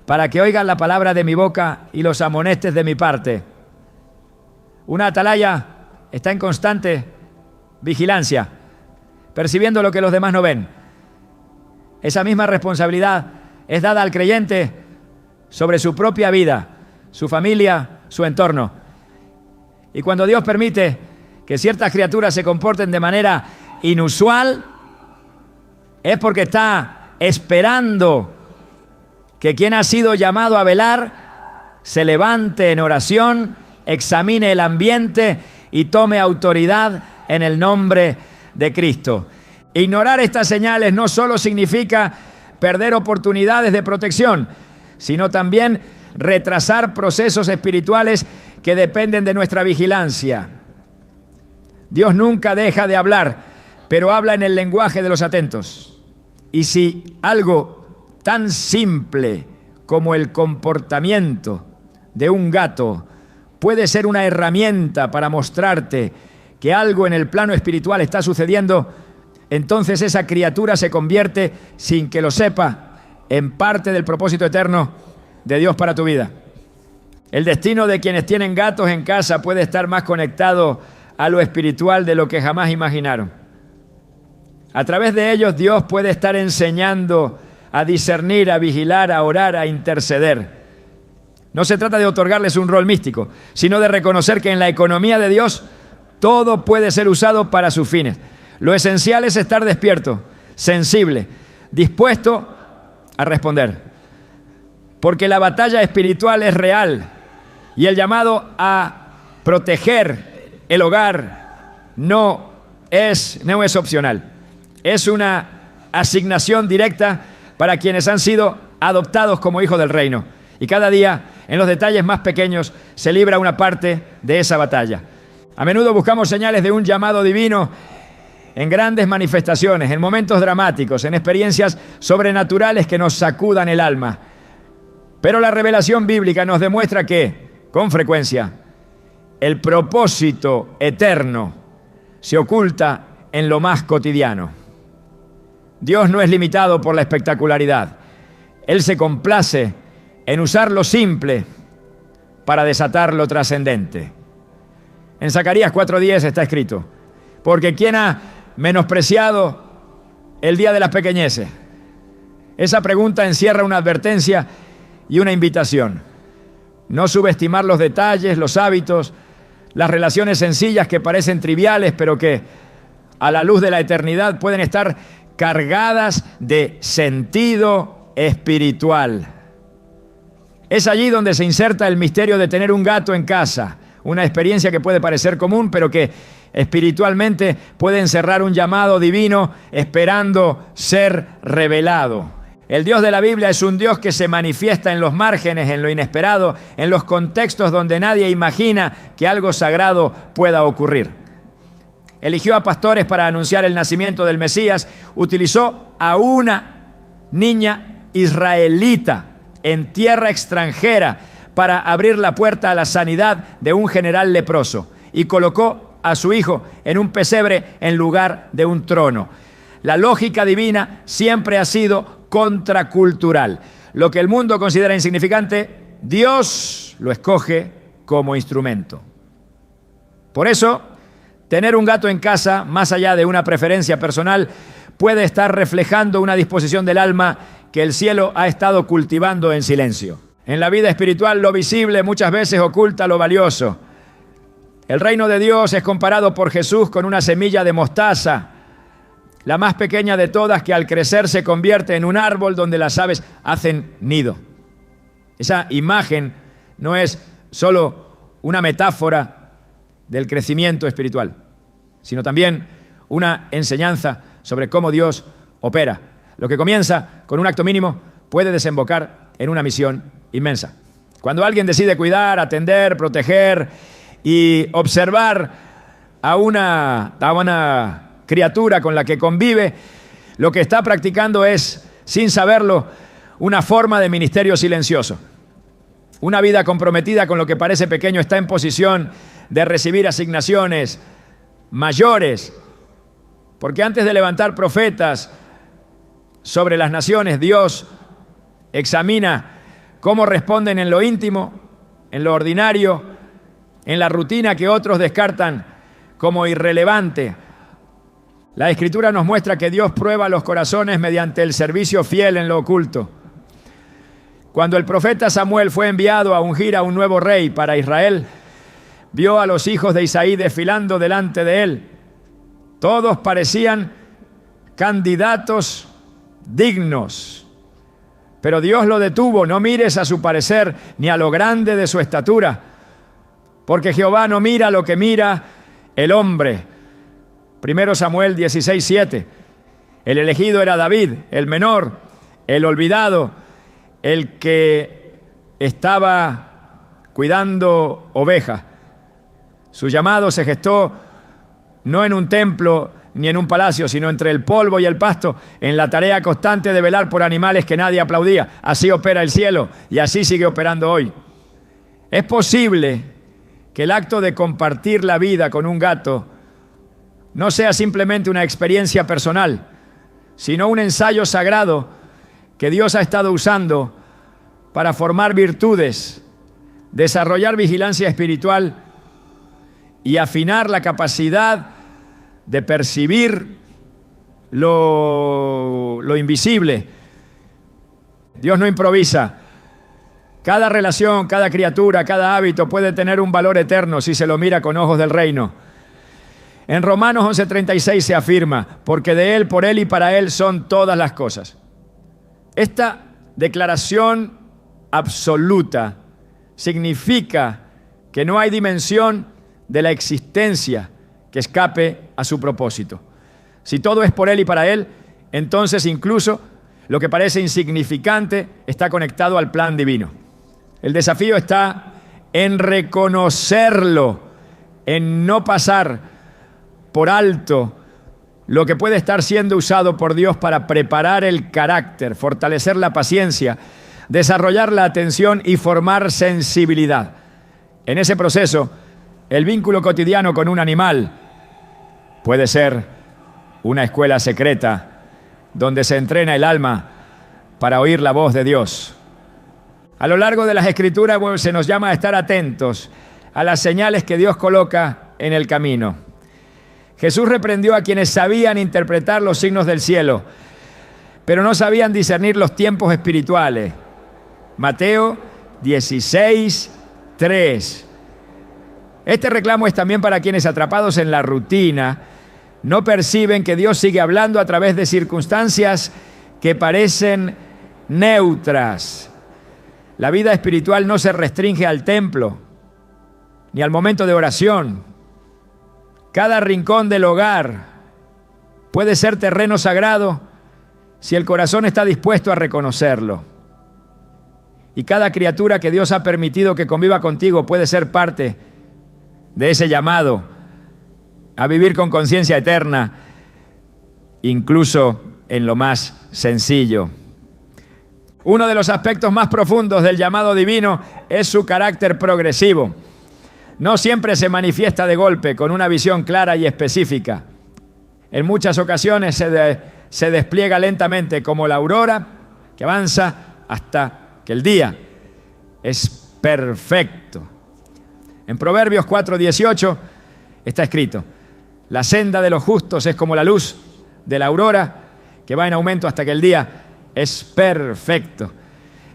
para que oigas la palabra de mi boca y los amonestes de mi parte. Una atalaya está en constante vigilancia, percibiendo lo que los demás no ven. Esa misma responsabilidad es dada al creyente sobre su propia vida, su familia, su entorno. Y cuando Dios permite que ciertas criaturas se comporten de manera inusual, es porque está esperando que quien ha sido llamado a velar se levante en oración, examine el ambiente y tome autoridad en el nombre de Cristo. Ignorar estas señales no solo significa perder oportunidades de protección, sino también retrasar procesos espirituales que dependen de nuestra vigilancia. Dios nunca deja de hablar, pero habla en el lenguaje de los atentos. Y si algo tan simple como el comportamiento de un gato puede ser una herramienta para mostrarte que algo en el plano espiritual está sucediendo, entonces esa criatura se convierte, sin que lo sepa, en parte del propósito eterno de Dios para tu vida. El destino de quienes tienen gatos en casa puede estar más conectado a lo espiritual de lo que jamás imaginaron. A través de ellos Dios puede estar enseñando a discernir, a vigilar, a orar, a interceder. No se trata de otorgarles un rol místico, sino de reconocer que en la economía de Dios todo puede ser usado para sus fines. Lo esencial es estar despierto, sensible, dispuesto a responder. Porque la batalla espiritual es real y el llamado a proteger el hogar no es opcional. Es una asignación directa para quienes han sido adoptados como hijos del reino. Y cada día, en los detalles más pequeños, se libra una parte de esa batalla. A menudo buscamos señales de un llamado divino en grandes manifestaciones, en momentos dramáticos, en experiencias sobrenaturales que nos sacudan el alma. Pero la revelación bíblica nos demuestra que, con frecuencia, el propósito eterno se oculta en lo más cotidiano. Dios no es limitado por la espectacularidad. Él se complace en usar lo simple para desatar lo trascendente. En Zacarías 4:10 está escrito: porque ¿quién ha menospreciado el día de las pequeñeces? Esa pregunta encierra una advertencia y una invitación. No subestimar los detalles, los hábitos, las relaciones sencillas que parecen triviales, pero que a la luz de la eternidad pueden estar cargadas de sentido espiritual. Es allí donde se inserta el misterio de tener un gato en casa, una experiencia que puede parecer común, pero que espiritualmente puede encerrar un llamado divino esperando ser revelado. El Dios de la Biblia es un Dios que se manifiesta en los márgenes, en lo inesperado, en los contextos donde nadie imagina que algo sagrado pueda ocurrir. Eligió a pastores para anunciar el nacimiento del Mesías, utilizó a una niña israelita en tierra extranjera para abrir la puerta a la sanidad de un general leproso y colocó a su hijo en un pesebre en lugar de un trono. La lógica divina siempre ha sido contracultural. Lo que el mundo considera insignificante, Dios lo escoge como instrumento. Por eso, tener un gato en casa, más allá de una preferencia personal, puede estar reflejando una disposición del alma que el cielo ha estado cultivando en silencio. En la vida espiritual, lo visible muchas veces oculta lo valioso. El reino de Dios es comparado por Jesús con una semilla de mostaza, la más pequeña de todas, que al crecer se convierte en un árbol donde las aves hacen nido. Esa imagen no es solo una metáfora del crecimiento espiritual, sino también una enseñanza sobre cómo Dios opera. Lo que comienza con un acto mínimo puede desembocar en una misión inmensa. Cuando alguien decide cuidar, atender, proteger y observar a una criatura con la que convive, lo que está practicando es, sin saberlo, una forma de ministerio silencioso. Una vida comprometida con lo que parece pequeño está en posición de recibir asignaciones mayores, porque antes de levantar profetas sobre las naciones, Dios examina cómo responden en lo íntimo, en lo ordinario, en la rutina que otros descartan como irrelevante. La Escritura nos muestra que Dios prueba los corazones mediante el servicio fiel en lo oculto. Cuando el profeta Samuel fue enviado a ungir a un nuevo rey para Israel, vio a los hijos de Isaí desfilando delante de él. Todos parecían candidatos dignos, pero Dios lo detuvo. No mires a su parecer ni a lo grande de su estatura, porque Jehová no mira lo que mira el hombre. 1 Samuel 16:7. El elegido era David, el menor, el olvidado, el que estaba cuidando ovejas. Su llamado se gestó no en un templo ni en un palacio, sino entre el polvo y el pasto, en la tarea constante de velar por animales que nadie aplaudía. Así opera el cielo y así sigue operando hoy. Es posible que el acto de compartir la vida con un gato no sea simplemente una experiencia personal, sino un ensayo sagrado que Dios ha estado usando para formar virtudes, desarrollar vigilancia espiritual y afinar la capacidad de percibir lo invisible. Dios no improvisa. Cada relación, cada criatura, cada hábito puede tener un valor eterno si se lo mira con ojos del reino. En Romanos 11:36 se afirma: porque de Él, por Él y para Él son todas las cosas. Esta declaración absoluta significa que no hay dimensión de la existencia que escape a su propósito. Si todo es por Él y para Él, entonces incluso lo que parece insignificante está conectado al plan divino. El desafío está en reconocerlo, en no pasar por alto lo que puede estar siendo usado por Dios para preparar el carácter, fortalecer la paciencia, desarrollar la atención y formar sensibilidad. En ese proceso, el vínculo cotidiano con un animal puede ser una escuela secreta donde se entrena el alma para oír la voz de Dios. A lo largo de las Escrituras se nos llama a estar atentos a las señales que Dios coloca en el camino. Jesús reprendió a quienes sabían interpretar los signos del cielo, pero no sabían discernir los tiempos espirituales. Mateo 16:3. Este reclamo es también para quienes, atrapados en la rutina, no perciben que Dios sigue hablando a través de circunstancias que parecen neutras. La vida espiritual no se restringe al templo ni al momento de oración. Cada rincón del hogar puede ser terreno sagrado si el corazón está dispuesto a reconocerlo. Y cada criatura que Dios ha permitido que conviva contigo puede ser parte de ese llamado a vivir con conciencia eterna, incluso en lo más sencillo. Uno de los aspectos más profundos del llamado divino es su carácter progresivo. no siempre se golpe, con una visión clara y específica. En muchas ocasiones se despliega lentamente como la aurora que avanza hasta que el día es perfecto. En Proverbios 4:18 está escrito: la senda de los justos es como la luz de la aurora que va en aumento hasta que el día es perfecto.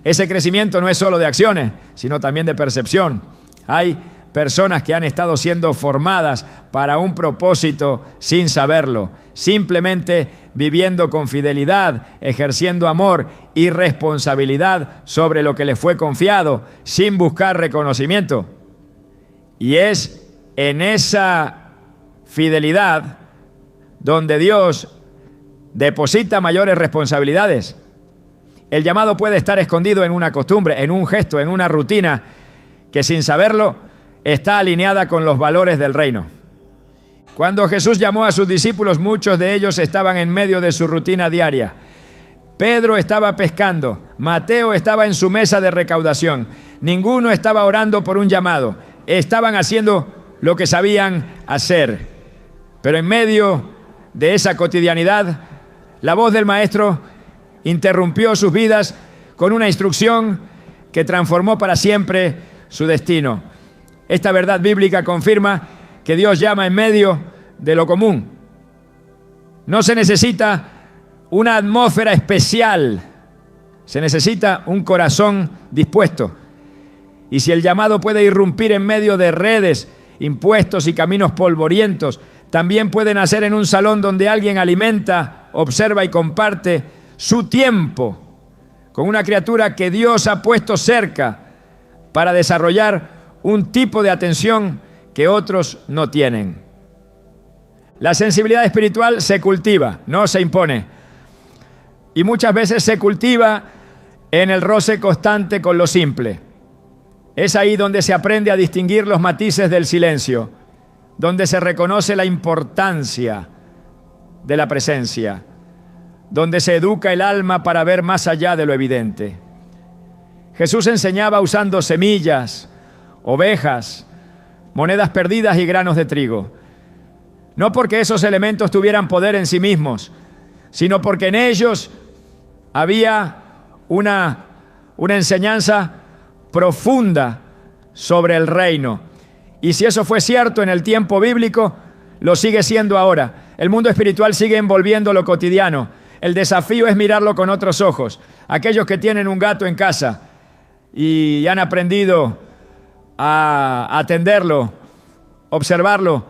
Ese crecimiento no es solo de acciones, sino también de percepción. Hay personas que han estado siendo formadas para un propósito sin saberlo, simplemente viviendo con fidelidad, ejerciendo amor y responsabilidad sobre lo que les fue confiado, sin buscar reconocimiento. Y es en esa fidelidad donde Dios deposita mayores responsabilidades. El llamado puede estar escondido en una costumbre, en un gesto, en una rutina que sin saberlo está alineada con los valores del reino. Cuando Jesús llamó a sus discípulos, muchos de ellos estaban en medio de su rutina diaria. Pedro estaba pescando, Mateo estaba en su mesa de recaudación. Ninguno estaba orando por un llamado. Estaban haciendo lo que sabían hacer. Pero en medio de esa cotidianidad, la voz del Maestro interrumpió sus vidas con una instrucción que transformó para siempre su destino. Esta verdad bíblica confirma que Dios llama en medio de lo común. No se necesita una atmósfera especial, se necesita un corazón dispuesto. Y si el llamado puede irrumpir en medio de redes, impuestos y caminos polvorientos, también puede nacer en un salón donde alguien alimenta, observa y comparte su tiempo con una criatura que Dios ha puesto cerca para desarrollar un tipo de atención que otros no tienen. La sensibilidad espiritual se cultiva, no se impone. Y muchas veces se cultiva en el roce constante con lo simple. Es ahí donde se aprende a distinguir los matices del silencio, donde se reconoce la importancia de la presencia, donde se educa el alma para ver más allá de lo evidente. Jesús enseñaba usando semillas, ovejas, monedas perdidas y granos de trigo. No porque esos elementos tuvieran poder en sí mismos, sino porque en ellos había una enseñanza profunda sobre el reino. Y si eso fue cierto en el tiempo bíblico, lo sigue siendo ahora. El mundo espiritual sigue envolviendo lo cotidiano. El desafío es mirarlo con otros ojos. Aquellos que tienen un gato en casa y han aprendido a atenderlo, observarlo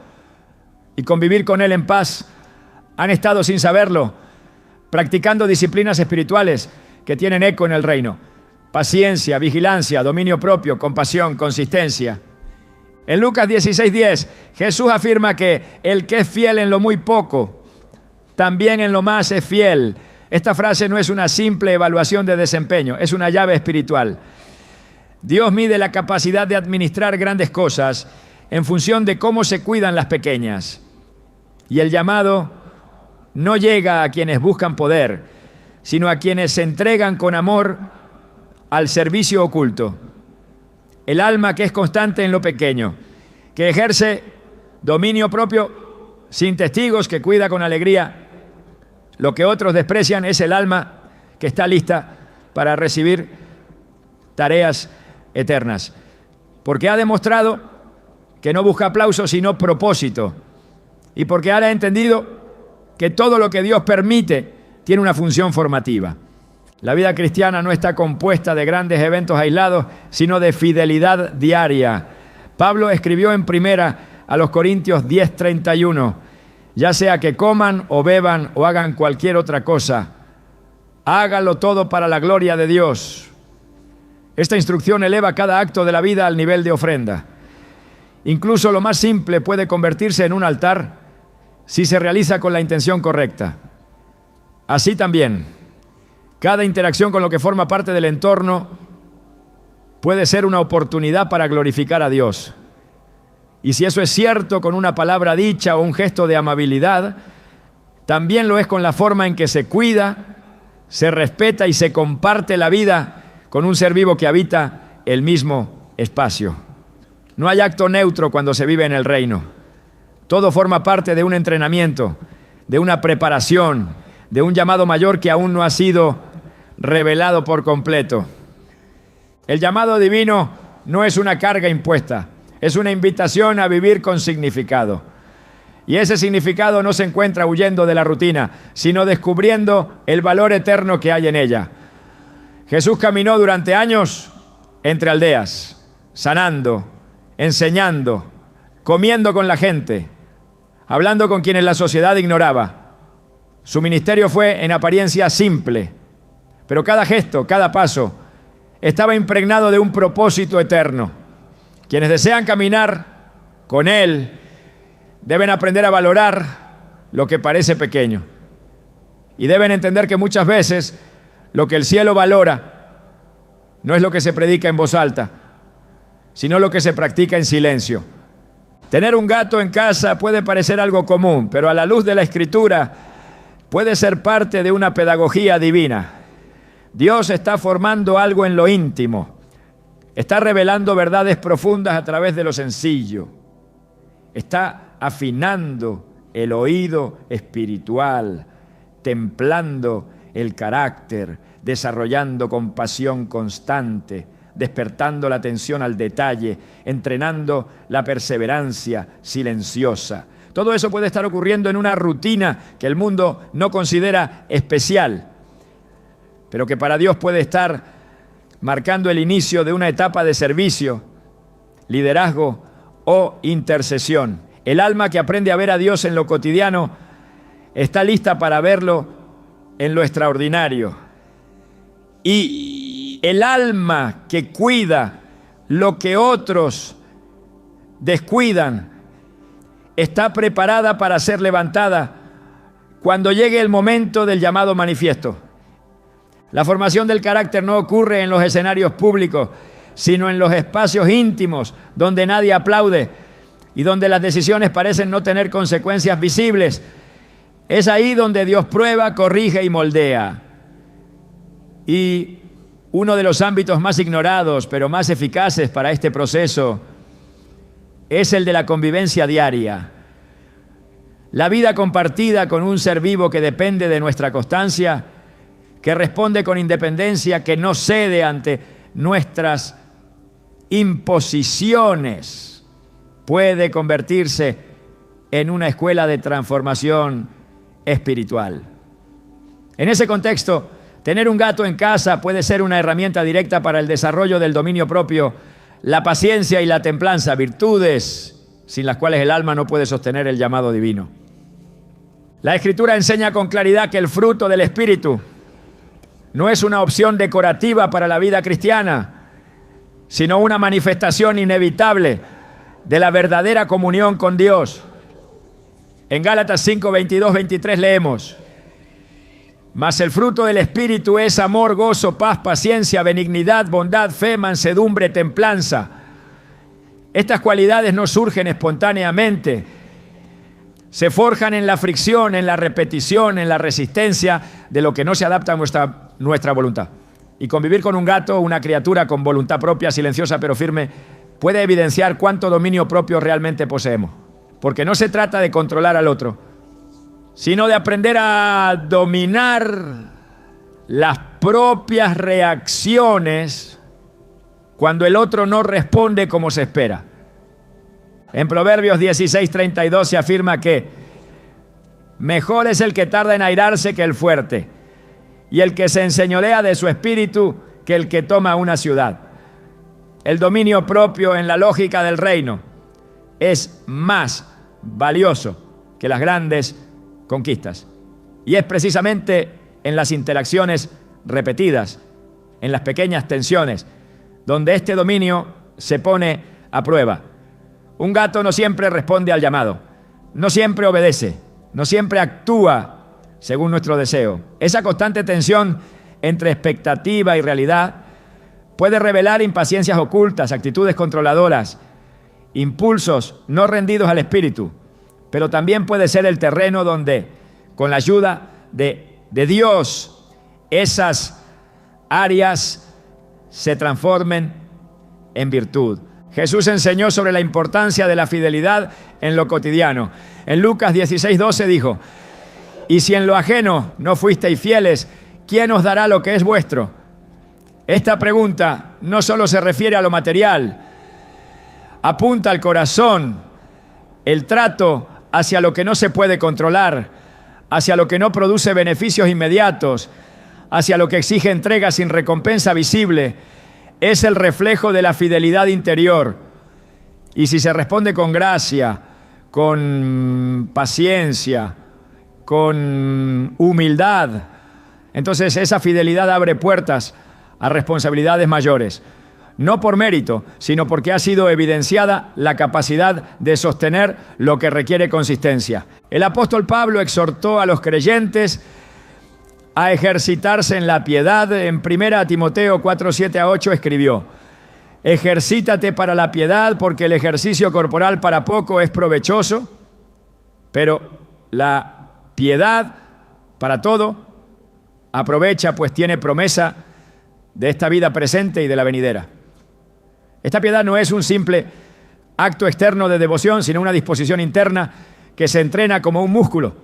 y convivir con él en paz, han estado sin saberlo, practicando disciplinas espirituales que tienen eco en el reino. Paciencia, vigilancia, dominio propio, compasión, consistencia. En Lucas 16:10, Jesús afirma que el que es fiel en lo muy poco, también en lo más es fiel. Esta frase no es una simple evaluación de desempeño, es una llave espiritual. Dios mide la capacidad de administrar grandes cosas en función de cómo se cuidan las pequeñas. Y el llamado no llega a quienes buscan poder, sino a quienes se entregan con amor al servicio oculto. El alma que es constante en lo pequeño, que ejerce dominio propio sin testigos, que cuida con alegría lo que otros desprecian, es el alma que está lista para recibir tareas eternas. Porque ha demostrado que no busca aplauso, sino propósito. Y porque ha entendido que todo lo que Dios permite tiene una función formativa. La vida cristiana no está compuesta de grandes eventos aislados, sino de fidelidad diaria. Pablo escribió en primera a los Corintios 10:31, ya sea que coman o beban o hagan cualquier otra cosa, háganlo todo para la gloria de Dios. Esta instrucción eleva cada acto de la vida al nivel de ofrenda. Incluso lo más simple puede convertirse en un altar si se realiza con la intención correcta. Así también, cada interacción con lo que forma parte del entorno puede ser una oportunidad para glorificar a Dios. Y si eso es cierto con una palabra dicha o un gesto de amabilidad, también lo es con la forma en que se cuida, se respeta y se comparte la vida con un ser vivo que habita el mismo espacio. No hay acto neutro cuando se vive en el reino. Todo forma parte de un entrenamiento, de una preparación, de un llamado mayor que aún no ha sido revelado por completo. El llamado divino no es una carga impuesta, es una invitación a vivir con significado. Y ese significado no se encuentra huyendo de la rutina, sino descubriendo el valor eterno que hay en ella. Jesús caminó durante años entre aldeas, sanando, enseñando, comiendo con la gente, hablando con quienes la sociedad ignoraba. Su ministerio fue en apariencia simple, pero cada gesto, cada paso, estaba impregnado de un propósito eterno. Quienes desean caminar con Él deben aprender a valorar lo que parece pequeño. Y deben entender que muchas veces lo que el cielo valora no es lo que se predica en voz alta, sino lo que se practica en silencio. Tener un gato en casa puede parecer algo común, pero a la luz de la Escritura puede ser parte de una pedagogía divina. Dios está formando algo en lo íntimo, está revelando verdades profundas a través de lo sencillo, está afinando el oído espiritual, templando el carácter, desarrollando compasión constante, despertando la atención al detalle, entrenando la perseverancia silenciosa. Todo eso puede estar ocurriendo en una rutina que el mundo no considera especial, pero que para Dios puede estar marcando el inicio de una etapa de servicio, liderazgo o intercesión. El alma que aprende a ver a Dios en lo cotidiano está lista para verlo en lo extraordinario. Y el alma que cuida lo que otros descuidan está preparada para ser levantada cuando llegue el momento del llamado manifiesto. La formación del carácter no ocurre en los escenarios públicos, sino en los espacios íntimos donde nadie aplaude y donde las decisiones parecen no tener consecuencias visibles. Es ahí donde Dios prueba, corrige y moldea. Y uno de los ámbitos más ignorados, pero más eficaces para este proceso, es el de la convivencia diaria. La vida compartida con un ser vivo que depende de nuestra constancia, que responde con independencia, que no cede ante nuestras imposiciones, puede convertirse en una escuela de transformación espiritual. En ese contexto, tener un gato en casa puede ser una herramienta directa para el desarrollo del dominio propio, la paciencia y la templanza, virtudes sin las cuales el alma no puede sostener el llamado divino. La Escritura enseña con claridad que el fruto del Espíritu no es una opción decorativa para la vida cristiana, sino una manifestación inevitable de la verdadera comunión con Dios. En Gálatas 5, 22, 23 leemos: mas el fruto del Espíritu es amor, gozo, paz, paciencia, benignidad, bondad, fe, mansedumbre, templanza. Estas cualidades no surgen espontáneamente, se forjan en la fricción, en la repetición, en la resistencia de lo que no se adapta a nuestra voluntad. Y convivir con un gato, una criatura con voluntad propia, silenciosa pero firme, puede evidenciar cuánto dominio propio realmente poseemos. Porque no se trata de controlar al otro, sino de aprender a dominar las propias reacciones cuando el otro no responde como se espera. En Proverbios 16:32 se afirma que mejor es el que tarda en airarse que el fuerte, y el que se enseñorea de su espíritu que el que toma una ciudad. El dominio propio en la lógica del reino es más valioso que las grandes conquistas. Y es precisamente en las interacciones repetidas, en las pequeñas tensiones, donde este dominio se pone a prueba. Un gato no siempre responde al llamado, no siempre obedece, no siempre actúa según nuestro deseo. Esa constante tensión entre expectativa y realidad puede revelar impaciencias ocultas, actitudes controladoras, impulsos no rendidos al espíritu, pero también puede ser el terreno donde, con la ayuda de Dios, esas áreas se transformen en virtud. Jesús enseñó sobre la importancia de la fidelidad en lo cotidiano. En Lucas 16:12 dijo: y si en lo ajeno no fuisteis fieles, ¿quién os dará lo que es vuestro? Esta pregunta no solo se refiere a lo material, apunta al corazón, el trato hacia lo que no se puede controlar, hacia lo que no produce beneficios inmediatos, hacia lo que exige entrega sin recompensa visible. Es el reflejo de la fidelidad interior. Y si se responde con gracia, con paciencia, con humildad, entonces esa fidelidad abre puertas a responsabilidades mayores. No por mérito, sino porque ha sido evidenciada la capacidad de sostener lo que requiere consistencia. El apóstol Pablo exhortó a los creyentes a ejercitarse en la piedad. En 1 Timoteo 4:7-8 escribió: ejercítate para la piedad, porque el ejercicio corporal para poco es provechoso, pero la piedad para todo aprovecha, pues tiene promesa de esta vida presente y de la venidera. Esta piedad no es un simple acto externo de devoción, sino una disposición interna que se entrena como un músculo.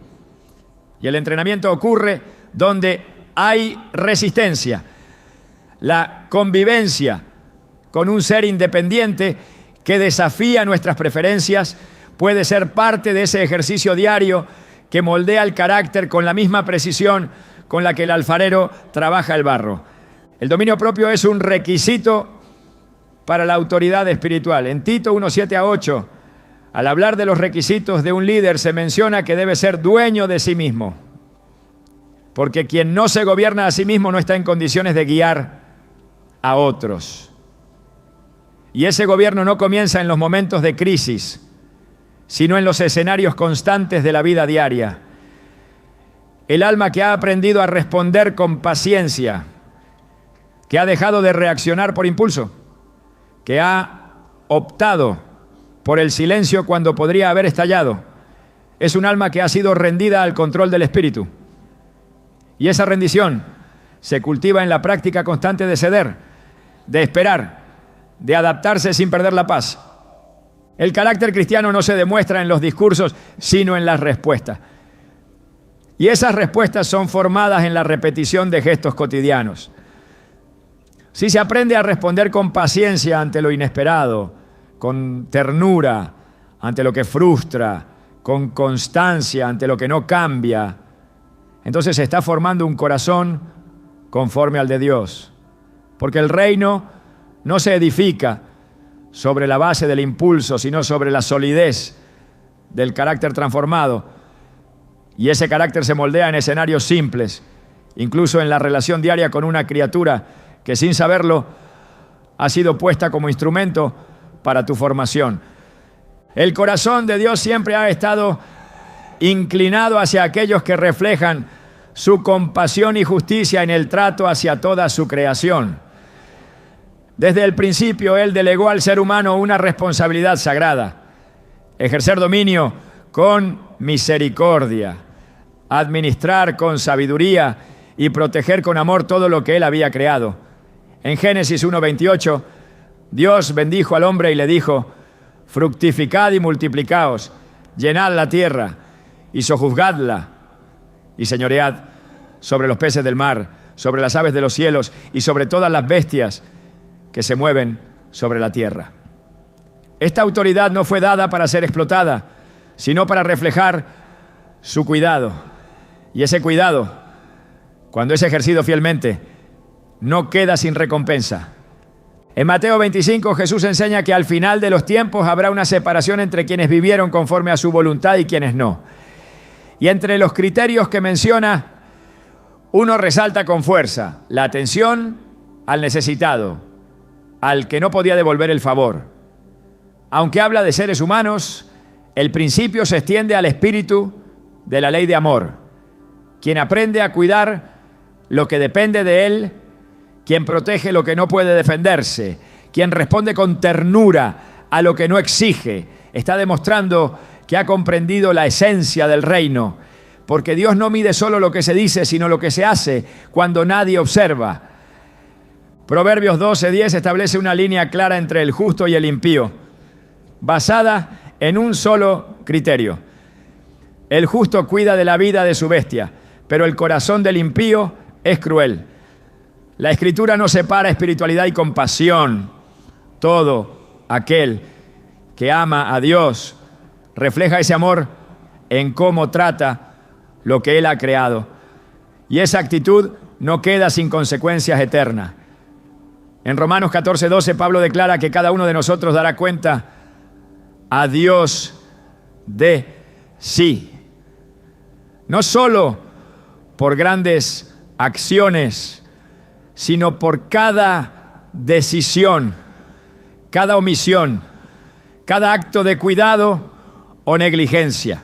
Y el entrenamiento ocurre donde hay resistencia. La convivencia con un ser independiente que desafía nuestras preferencias puede ser parte de ese ejercicio diario que moldea el carácter con la misma precisión con la que el alfarero trabaja el barro. El dominio propio es un requisito para la autoridad espiritual. En Tito 1:7-8, al hablar de los requisitos de un líder, se menciona que debe ser dueño de sí mismo, porque quien no se gobierna a sí mismo no está en condiciones de guiar a otros. Y ese gobierno no comienza en los momentos de crisis, sino en los escenarios constantes de la vida diaria. El alma que ha aprendido a responder con paciencia, que ha dejado de reaccionar por impulso, que ha optado por el silencio cuando podría haber estallado, es un alma que ha sido rendida al control del espíritu. Y esa rendición se cultiva en la práctica constante de ceder, de esperar, de adaptarse sin perder la paz. El carácter cristiano no se demuestra en los discursos, sino en las respuestas. Y esas respuestas son formadas en la repetición de gestos cotidianos. Si se aprende a responder con paciencia ante lo inesperado, con ternura ante lo que frustra, con constancia ante lo que no cambia, entonces se está formando un corazón conforme al de Dios. Porque el reino no se edifica sobre la base del impulso, sino sobre la solidez del carácter transformado. Y ese carácter se moldea en escenarios simples, incluso en la relación diaria con una criatura que sin saberlo ha sido puesta como instrumento para tu formación. El corazón de Dios siempre ha estado inclinado hacia aquellos que reflejan su compasión y justicia en el trato hacia toda su creación. Desde el principio, Él delegó al ser humano una responsabilidad sagrada: ejercer dominio con misericordia, administrar con sabiduría y proteger con amor todo lo que Él había creado. En Génesis 1:28, Dios bendijo al hombre y le dijo: fructificad y multiplicaos, llenad la tierra y sojuzgadla, y señoread sobre los peces del mar, sobre las aves de los cielos y sobre todas las bestias que se mueven sobre la tierra. Esta autoridad no fue dada para ser explotada, sino para reflejar su cuidado. Y ese cuidado, cuando es ejercido fielmente, no queda sin recompensa. En Mateo 25, Jesús enseña que al final de los tiempos habrá una separación entre quienes vivieron conforme a su voluntad y quienes no. Y entre los criterios que menciona, uno resalta con fuerza la atención al necesitado, al que no podía devolver el favor. Aunque habla de seres humanos, el principio se extiende al espíritu de la ley de amor. Quien aprende a cuidar lo que depende de él, quien protege lo que no puede defenderse, quien responde con ternura a lo que no exige, está demostrando que ha comprendido la esencia del reino, porque Dios no mide solo lo que se dice, sino lo que se hace cuando nadie observa. Proverbios 12:10 establece una línea clara entre el justo y el impío, basada en un solo criterio. El justo cuida de la vida de su bestia, pero el corazón del impío es cruel. La Escritura no separa espiritualidad y compasión. Todo aquel que ama a Dios refleja ese amor en cómo trata lo que Él ha creado. Y esa actitud no queda sin consecuencias eternas. En Romanos 14:12, Pablo declara que cada uno de nosotros dará cuenta a Dios de sí. No solo por grandes acciones, sino por cada decisión, cada omisión, cada acto de cuidado o negligencia.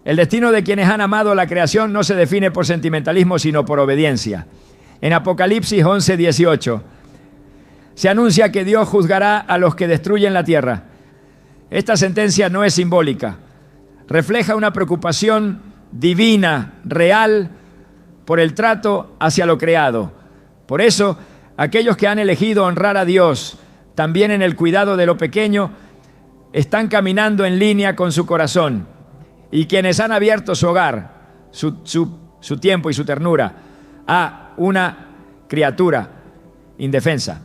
El destino de quienes han amado la creación no se define por sentimentalismo, sino por obediencia. En Apocalipsis 11:18 se anuncia que Dios juzgará a los que destruyen la tierra. Esta sentencia no es simbólica, refleja una preocupación divina, real, por el trato hacia lo creado. Por eso, aquellos que han elegido honrar a Dios, también en el cuidado de lo pequeño, están caminando en línea con su corazón. Y quienes han abierto su hogar, su tiempo y su ternura a una criatura indefensa,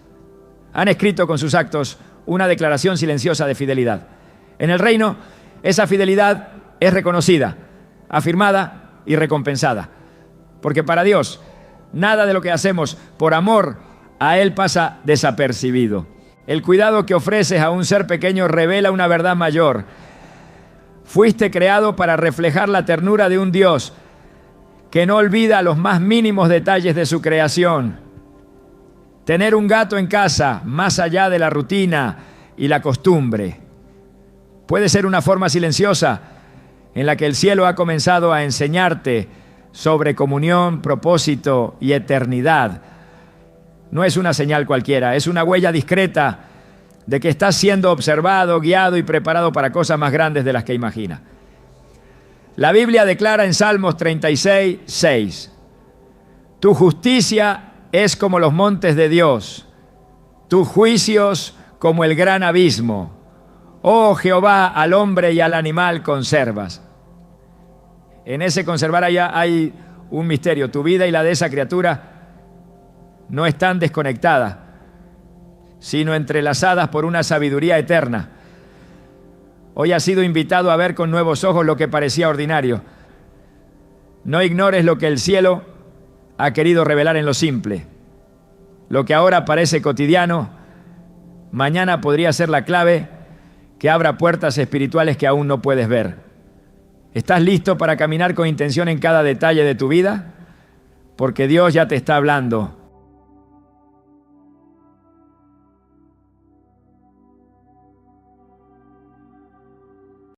han escrito con sus actos una declaración silenciosa de fidelidad. En el reino, esa fidelidad es reconocida, afirmada y recompensada. Porque para Dios, nada de lo que hacemos por amor a Él pasa desapercibido. El cuidado que ofreces a un ser pequeño revela una verdad mayor. Fuiste creado para reflejar la ternura de un Dios que no olvida los más mínimos detalles de su creación. Tener un gato en casa, más allá de la rutina y la costumbre, puede ser una forma silenciosa en la que el cielo ha comenzado a enseñarte sobre comunión, propósito y eternidad. No es una señal cualquiera, es una huella discreta de que estás siendo observado, guiado y preparado para cosas más grandes de las que imaginas. La Biblia declara en Salmos 36:6: tu justicia es como los montes de Dios, tus juicios como el gran abismo. Oh Jehová, al hombre y al animal conservas. En ese conservar allá hay un misterio. Tu vida y la de esa criatura no están desconectadas, sino entrelazadas por una sabiduría eterna. Hoy has sido invitado a ver con nuevos ojos lo que parecía ordinario. No ignores lo que el cielo ha querido revelar en lo simple. Lo que ahora parece cotidiano, mañana podría ser la clave que abra puertas espirituales que aún no puedes ver. ¿Estás listo para caminar con intención en cada detalle de tu vida? Porque Dios ya te está hablando